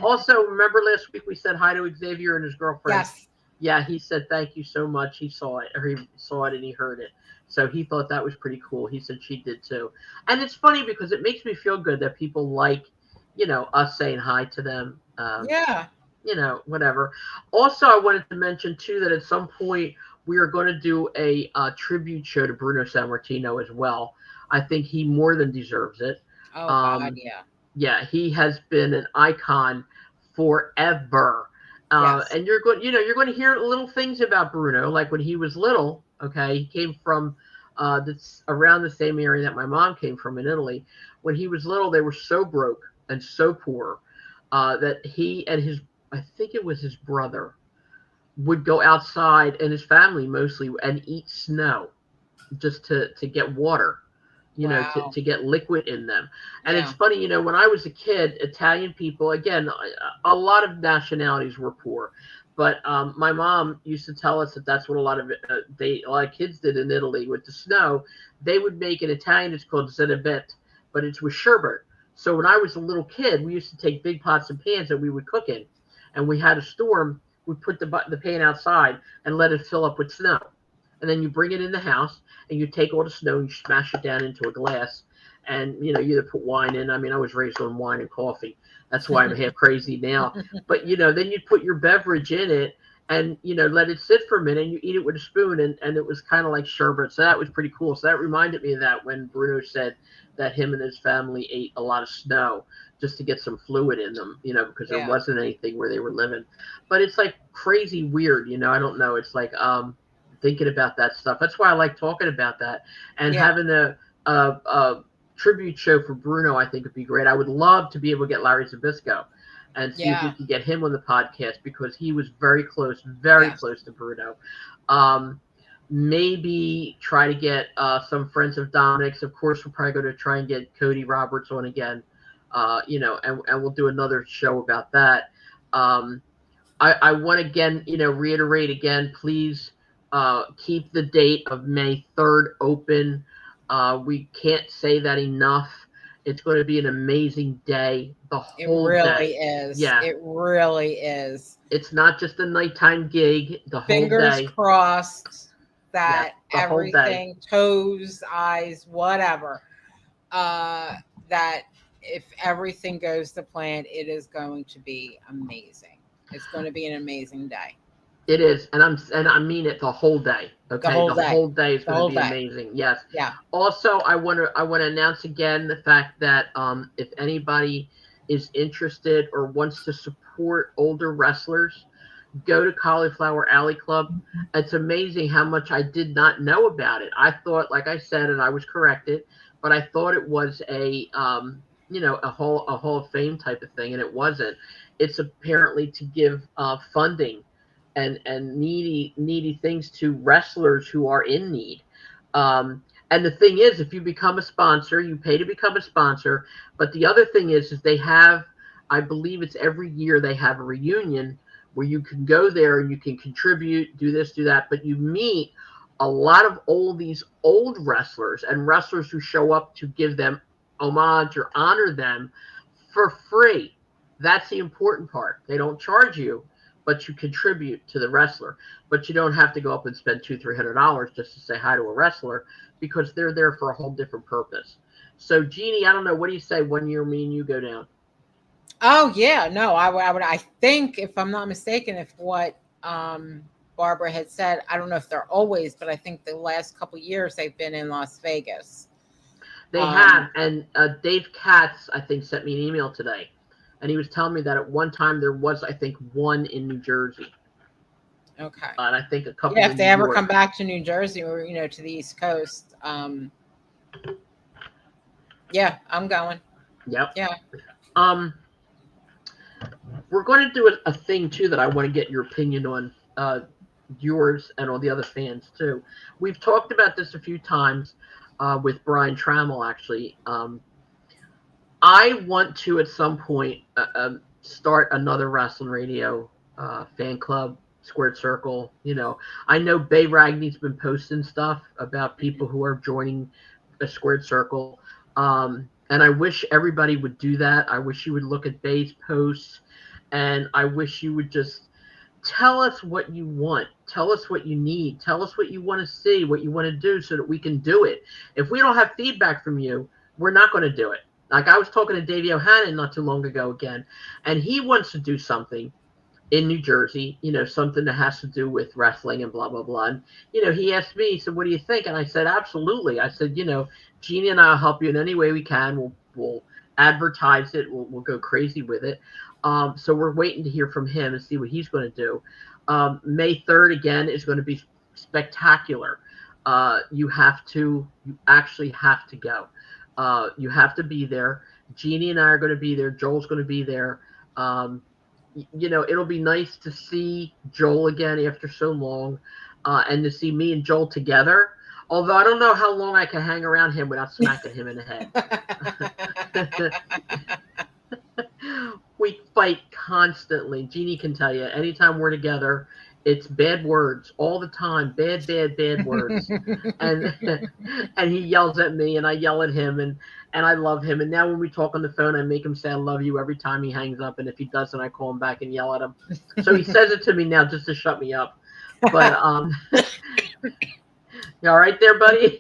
Also, remember last week we said hi to Xavier and his girlfriend. Yes. Yeah, he said thank you so much. He saw it, or he saw it and he heard it. So he thought that was pretty cool. He said she did too. And it's funny because it makes me feel good that people like, us saying hi to them. Yeah. Whatever. Also, I wanted to mention too that at some point we are going to do a tribute show to Bruno Sammartino as well. I think he more than deserves it. Oh God. Um, Yeah. yeah, he has been an icon forever. Yes. And you're going to hear little things about Bruno, like when he was little. Okay, he came from this around the same area that my mom came from in Italy. When he was little, they were so broke and so poor that he and I think it was his brother, would go outside and his family mostly and eat snow just to get water, Wow. to get liquid in them. And it's Yeah. funny, when I was a kid, Italian people, again, a lot of nationalities were poor. But my mom used to tell us that that's what a lot of kids did in Italy with the snow. They would make in Italian, it's called zenabet, but it's with sherbet. So when I was a little kid, we used to take big pots and pans that we would cook in, and we had a storm. We put the pan outside and let it fill up with snow, and then you bring it in the house and you take all the snow and you smash it down into a glass, and you either put wine in. I mean, I was raised on wine and coffee. That's why I'm half crazy now. But then you put your beverage in it, and let it sit for a minute, and you eat it with a spoon, and it was kind of like sherbet. So that was pretty cool. So that reminded me of that when Bruno said that him and his family ate a lot of snow just to get some fluid in them, because there Yeah. wasn't anything where they were living. But it's like crazy weird, I don't know. It's like thinking about that stuff. That's why I like talking about that, and Yeah. having a tribute show for Bruno, I think would be great. I would love to be able to get Larry Zabisco and see if we Yeah. could get him on the podcast, because he was very close to Bruno. Maybe try to get some friends of Dominic's. Of course, we're probably going to try and get Cody Roberts on again, and we'll do another show about that. I want to again, reiterate again, please keep the date of May 3rd open. We can't say that enough. It's going to be an amazing day, the It whole really day. is. Yeah. It really is. It's not just a nighttime gig, the whole Fingers day. crossed that the whole day. everything, toes, eyes, whatever, that if everything goes to plan, it is going to be amazing. It's going to be an amazing day. It is, and I mean it, the whole day. Okay, the whole day is going to be amazing. Yes. Yeah. Also, I want to announce again the fact that if anybody is interested or wants to support older wrestlers, go to Cauliflower Alley Club. It's amazing how much I did not know about it. I thought, like I said, and I was corrected, but I thought it was a Hall of Fame type of thing, and it wasn't. It's apparently to give funding and needy things to wrestlers who are in need. And the thing is, if you become a sponsor, you pay to become a sponsor. But the other thing is they have, I believe it's every year they have a reunion where you can go there and you can contribute, do this, do that. But you meet a lot of these old wrestlers and wrestlers who show up to give them homage or honor them for free. That's the important part. They don't charge you, but you contribute to the wrestler. But you don't have to go up and spend $200-300 just to say hi to a wrestler, because they're there for a whole different purpose. So, Jeannie, I don't know. What do you say? 1 year, me and you go down. Oh yeah, no, I would. I think, if I'm not mistaken, if what Barbara had said, I don't know if they're always, but I think the last couple of years they've been in Las Vegas. They have, and Dave Katz, I think, sent me an email today, and he was telling me that at one time there was, I think, one in New Jersey. Okay. And I think a couple. Yeah, if they ever come back to New Jersey or to the East Coast, yeah, I'm going. Yep. Yeah. We're going to do a thing too that I want to get your opinion on, yours and all the other fans too. We've talked about this a few times with Brian Trammell, actually. I want to at some point start another Wrestling Radio fan club, Squared Circle. I know Bay Ragney's been posting stuff about people who are joining a Squared Circle. And I wish everybody would do that. I wish you would look at Bay's posts, and I wish you would just tell us what you want. Tell us what you need. Tell us what you want to see, what you want to do, so that we can do it. If we don't have feedback from you, we're not going to do it. Like, I was talking to Dave Yohannan not too long ago again, and he wants to do something in New Jersey, something that has to do with wrestling and blah, blah, blah. And, he asked me, he said, what do you think? And I said, absolutely. I said, Jeannie and I will help you in any way we can. We'll advertise it. We'll go crazy with it. So we're waiting to hear from him and see what he's going to do. May 3rd, again, is going to be spectacular. You actually have to go. You have to be there. Jeannie and I are going to be there. Joel's going to be there. It'll be nice to see Joel again after so long, and to see me and Joel together. Although I don't know how long I can hang around him without smacking him in the head. We fight constantly. Jeannie can tell you, anytime we're together, it's bad words all the time. Bad words. and he yells at me, and I yell at him, and I love him. And now when we talk on the phone, I make him say I love you every time he hangs up. And if he doesn't, I call him back and yell at him. So he says it to me now just to shut me up. But you all right there, buddy?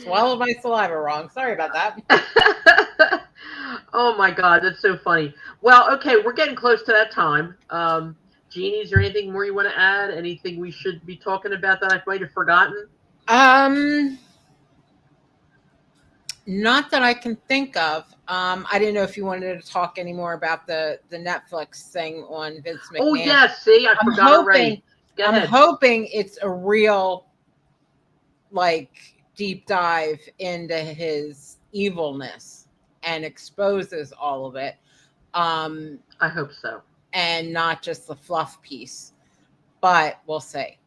Swallowed my saliva wrong. Sorry about that. Oh my God, that's so funny. Well, okay, we're getting close to that time. Jeannie, is there anything more you want to add? Anything we should be talking about that I might have forgotten? Um, Not that I can think of. I didn't know if you wanted to talk any more about the Netflix thing on Vince Oh McMahon. yes, see, I I'm forgot hoping already. Go I'm ahead. hoping it's a real like deep dive into his evilness and exposes all of it. Um, I hope so. and not just the fluff piece. But we'll see.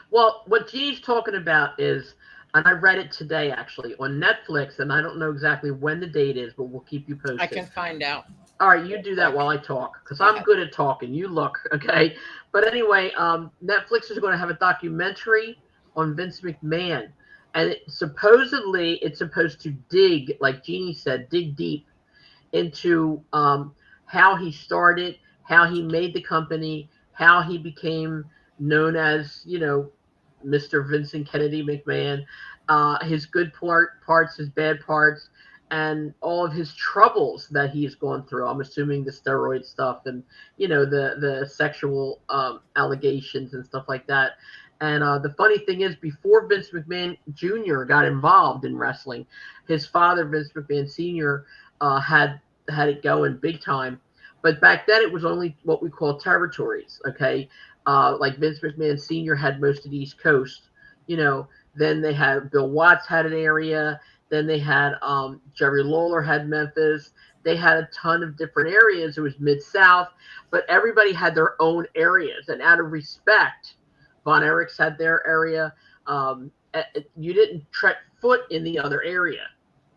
Well, what Jeannie's talking about is, and I read it today actually on Netflix, and I don't know exactly when the date is, but we'll keep you I posted. can find out. All right, you Real do that quick. while I talk because Go I'm ahead. good at talking. You look, okay? But anyway, Netflix is going to have a documentary on Vince McMahon, and supposedly it's supposed to dig, like Jeannie said, dig deep into how he started, how he made the company, how he became known as, Mr. Vincent Kennedy McMahon, his good parts, his bad parts, and all of his troubles that he's gone through. I'm assuming the steroid stuff and the sexual allegations and stuff like that. And the funny thing is, before Vince McMahon Jr. got involved in wrestling, his father, Vince McMahon Sr., had it going big time. But back then, it was only what we call territories. Okay, like Vince McMahon Sr. had most of the East Coast. Then they had Bill Watts had an area. Then they had Jerry Lawler had Memphis. They had a ton of different areas. It was Mid South, but everybody had their own areas. And out of respect, Von Erichs had their area. You didn't tread foot in the other area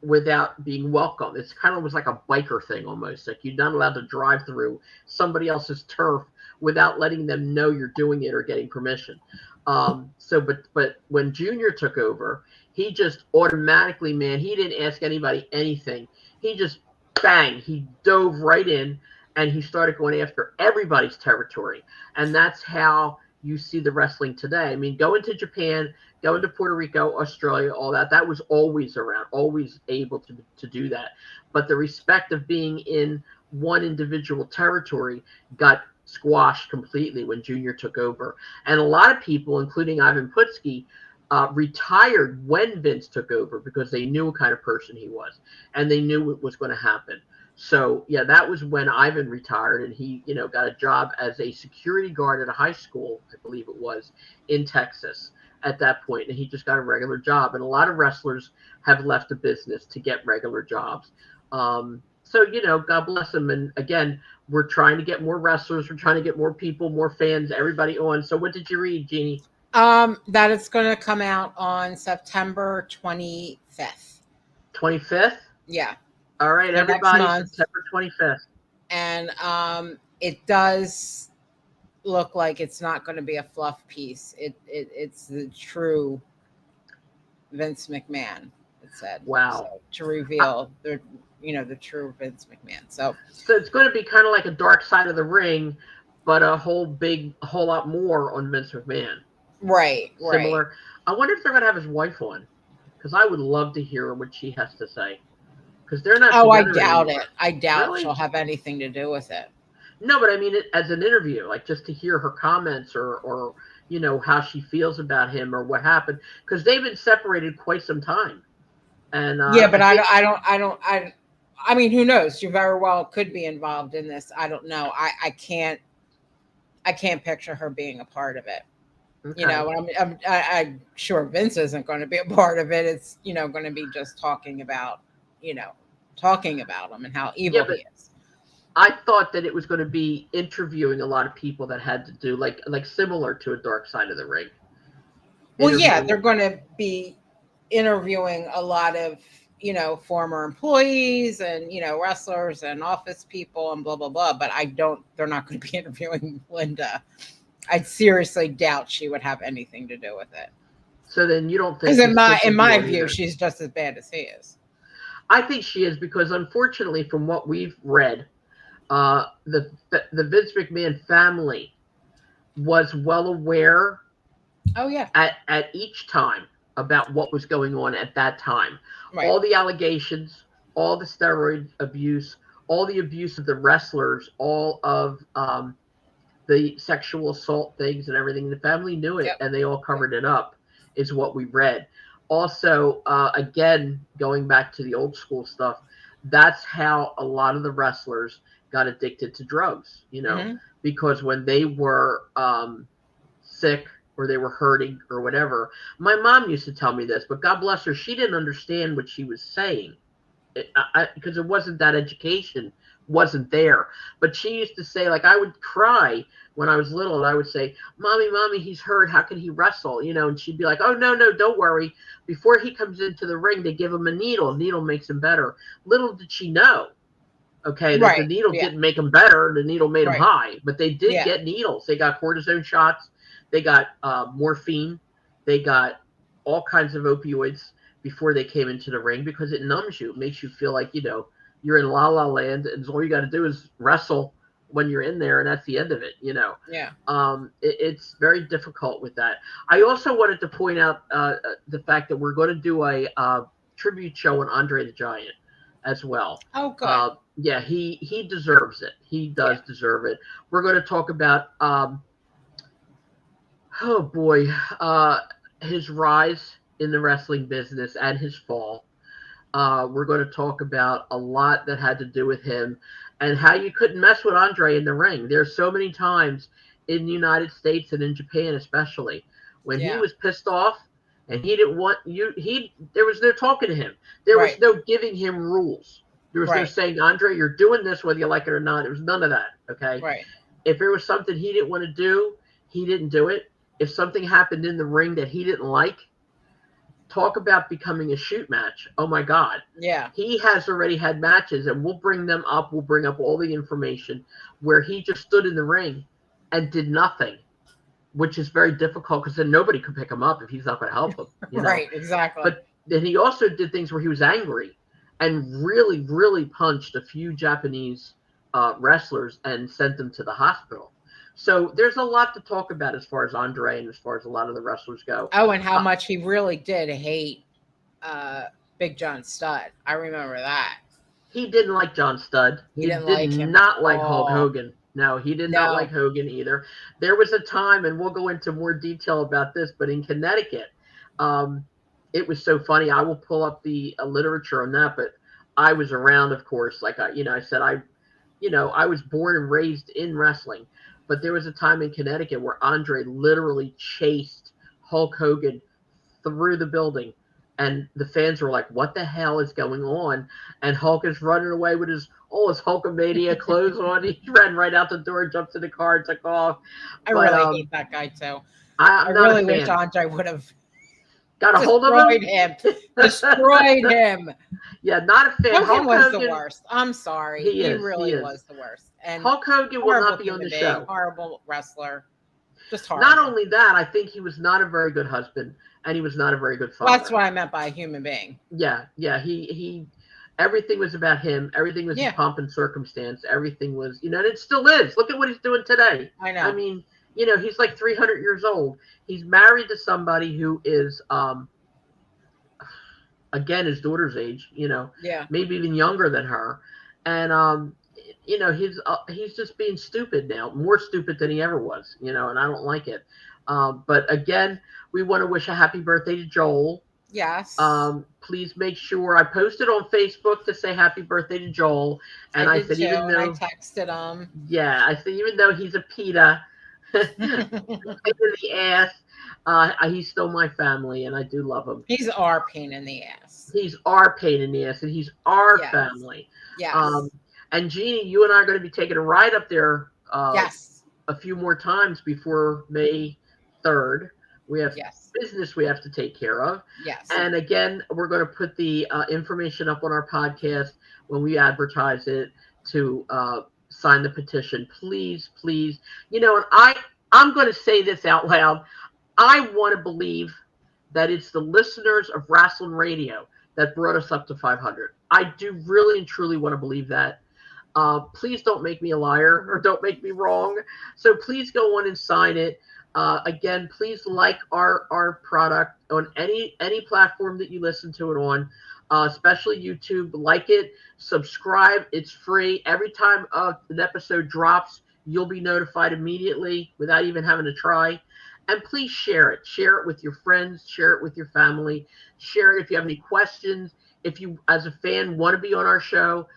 without being welcome. It's kind of was like a biker thing almost. Like you're not allowed to drive through somebody else's turf without letting them know you're doing it or getting permission. But when Junior took over, he just automatically, man, he didn't ask anybody anything. He just bang, he dove right in and he started going after everybody's territory. And that's how you see the wrestling today. I mean, going to Japan, going to Puerto Rico, Australia, all that was always around, always able to do that. But the respect of being in one individual territory got squashed completely when Junior took over. And a lot of people, including Ivan Putski, retired when Vince took over because they knew what kind of person he was and they knew what was going to happen. So yeah, that was when Ivan retired, and he, got a job as a security guard at a high school, I believe it was, in Texas at that point, and he just got a regular job. And a lot of wrestlers have left the business to get regular jobs. So God bless them. And again, we're trying to get more wrestlers, we're trying to get more people, more fans, everybody on. So what did you read, Jeannie? That it's going to come out on September 25th. 25th? Yeah. All right, So everybody, September 25th. And it does look like it's not going to be a fluff piece. It's the true Vince McMahon, it said. Wow. So, to reveal the true Vince McMahon. So it's going to be kind of like a dark side of the ring, but a whole lot more on Vince McMahon. Right. Similar. I wonder if they're going to have his wife on, because I would love to hear what she has to say. Because they're not. Oh, I together doubt anymore. it. I doubt Really? she'll have anything to do with it. No, but I mean it as an interview, like just to hear her comments or how she feels about him or what happened, because they've been separated quite some time. And yeah, but I mean, who knows? She very well could be involved in this. I don't know. I can't picture her being a part of it. Okay. I'm sure Vince isn't going to be a part of it. It's going to be just talking about him and how evil he is. I thought that it was going to be interviewing a lot of people that had to do like similar to a Dark Side of the Ring. Well, yeah, they're going to be interviewing a lot of former employees and wrestlers and office people and blah blah blah. But they're not going to be interviewing Linda. I seriously doubt she would have anything to do with it. So then you don't think? Because in my view, she's just as bad as he is. I think she is, because unfortunately, from what we've read, the Vince McMahon family was well aware. Oh yeah. At each time about what was going on at that time, right. All the allegations, all the steroid abuse, all the abuse of the wrestlers, all of the sexual assault things and everything. The family knew it, Yep. and they all covered it up, is what we read. Also, again, going back to the old school stuff, that's how a lot of the wrestlers got addicted to drugs, Mm-hmm. because when they were sick or they were hurting or whatever, my mom used to tell me this, but God bless her, she didn't understand what she was saying, because it wasn't that education wasn't there. But she used to say, like, I would cry when I was little, and I would say, mommy, he's hurt, how can he wrestle, and she'd be like, oh, no, don't worry, before he comes into the ring, they give him a needle makes him better. Little did she know, okay, that the Right. needle Yeah. didn't make him better, the needle made him Right. high. But they did Yeah. get needles. They got cortisone shots, they got morphine, they got all kinds of opioids before they came into the ring, because it numbs you. It makes you feel like, you're in la la land, and all you got to do is wrestle when you're in there, and that's the end of it. Yeah. It's very difficult with that. I also wanted to point out the fact that we're going to do a tribute show on Andre the Giant as well. Oh, good. Yeah, he deserves it. He does Yeah. deserve it. We're going to talk about oh boy, his rise in the wrestling business and his fall. We're going to talk about a lot that had to do with him and how you couldn't mess with Andre in the ring. There's so many times in the United States and in Japan, especially, when he Yeah. was pissed off and he didn't want you. There was no talking to him. There was Right. no giving him rules. There was no Right. saying, Andre, you're doing this whether you like it or not. There was none of that. Okay. Right. If there was something he didn't want to do, he didn't do it. If something happened in the ring that he didn't like, talk about becoming a shoot match. Oh my God. Yeah. He has already had matches, and we'll bring them up. We'll bring up all the information where he just stood in the ring and did nothing, which is very difficult because then nobody can pick him up if he's not going to help him. Right. Exactly. But then he also did things where he was angry and really, really punched a few Japanese wrestlers and sent them to the hospital. So there's a lot to talk about as far as Andre and as far as a lot of the wrestlers go. Oh, and how much he really did hate Big John Studd. I remember that. He didn't like John Studd. He didn't like him not at like Hulk all. Hogan. No, he did not like Hogan either. There was a time, and we'll go into more detail about this, but in Connecticut, it was so funny. I will pull up the literature on that, but I was around, of course. Like I said, I was born and raised in wrestling, but there was a time in Connecticut where Andre literally chased Hulk Hogan through the building. And the fans were like, what the hell is going on? And Hulk is running away with his Hulkamania clothes on. He ran right out the door, jumped in the car, and took off. I really hate that guy too. I really wish Andre would have got a hold of him. Destroyed him. Yeah, not a fan. Hulk was the worst. I'm sorry. He really was the worst. And Hulk Hogan will not be on the show. Horrible wrestler. Just horrible. Not only that, I think he was not a very good husband, and he was not a very good father. Well, that's what I meant by a human being. Yeah. He everything was about him. Everything was his pomp and circumstance. Everything was, and it still is. Look at what he's doing today. I know. I mean, he's like 300 years old. He's married to somebody who is, again, his daughter's age, maybe even younger than her. And, he's just being stupid now, more stupid than he ever was, and I don't like it. But again, we want to wish a happy birthday to Joel. Yes. Please make sure I posted on Facebook to say happy birthday to Joel. And I said, even though I texted him. Yeah, I said, even though he's a PETA in the ass, he's still my family, and I do love him. He's our pain in the ass. He's our pain in the ass, and he's our family. Yes. And Jeannie, you and I are going to be taking a ride up there a few more times before May 3rd. We have business we have to take care of. Yes. And again, we're going to put the information up on our podcast when we advertise it to sign the petition. Please. And I'm going to say this out loud. I want to believe that it's the listeners of Rasslin Radio that brought us up to 500. I do really and truly want to believe that. Please don't make me a liar or don't make me wrong. So please go on and sign it. Again, please like our product on any platform that you listen to it on. especially YouTube. Like it, subscribe. It's free. Every time an episode drops, you'll be notified immediately without even having to try. And please share it. Share it with your friends. Share it with your family. Share it if you have any questions. If you, as a fan, want to be on our show,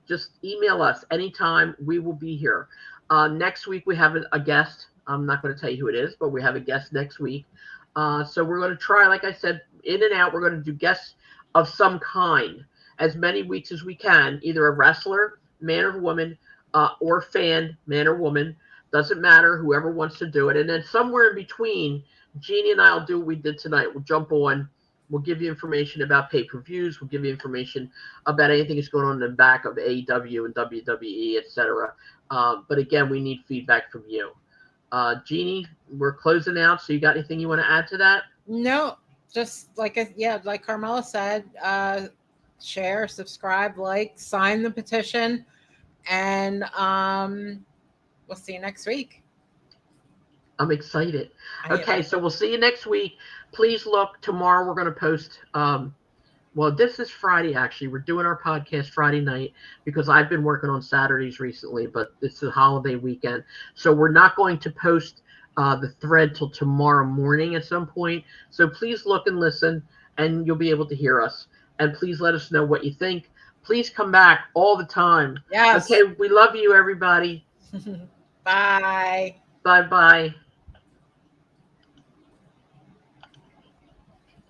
just email us anytime. We will be here. Next week, we have a guest. I'm not going to tell you who it is, but we have a guest next week. So we're going to try, like I said, in and out. We're going to do guests of some kind as many weeks as we can, either a wrestler, man or woman, or fan, man or woman. Doesn't matter, whoever wants to do it. And then somewhere in between, Jeannie and I will do what we did tonight. We'll jump on. We'll give you information about pay-per-views. We'll give you information about anything that's going on in the back of AEW and WWE, etc. But again, we need feedback from you. Jeannie, we're closing out. So you got anything you want to add to that? No, just like Carmela said, share, subscribe, like, sign the petition, and we'll see you next week. I'm excited. Okay, so we'll see you next week. Please look. Tomorrow we're going to post. Well, this is Friday, actually. We're doing our podcast Friday night because I've been working on Saturdays recently, but it's a holiday weekend. So we're not going to post the thread till tomorrow morning at some point. So please look and listen, and you'll be able to hear us. And please let us know what you think. Please come back all the time. Yes. Okay, we love you, everybody. Bye. Bye-bye.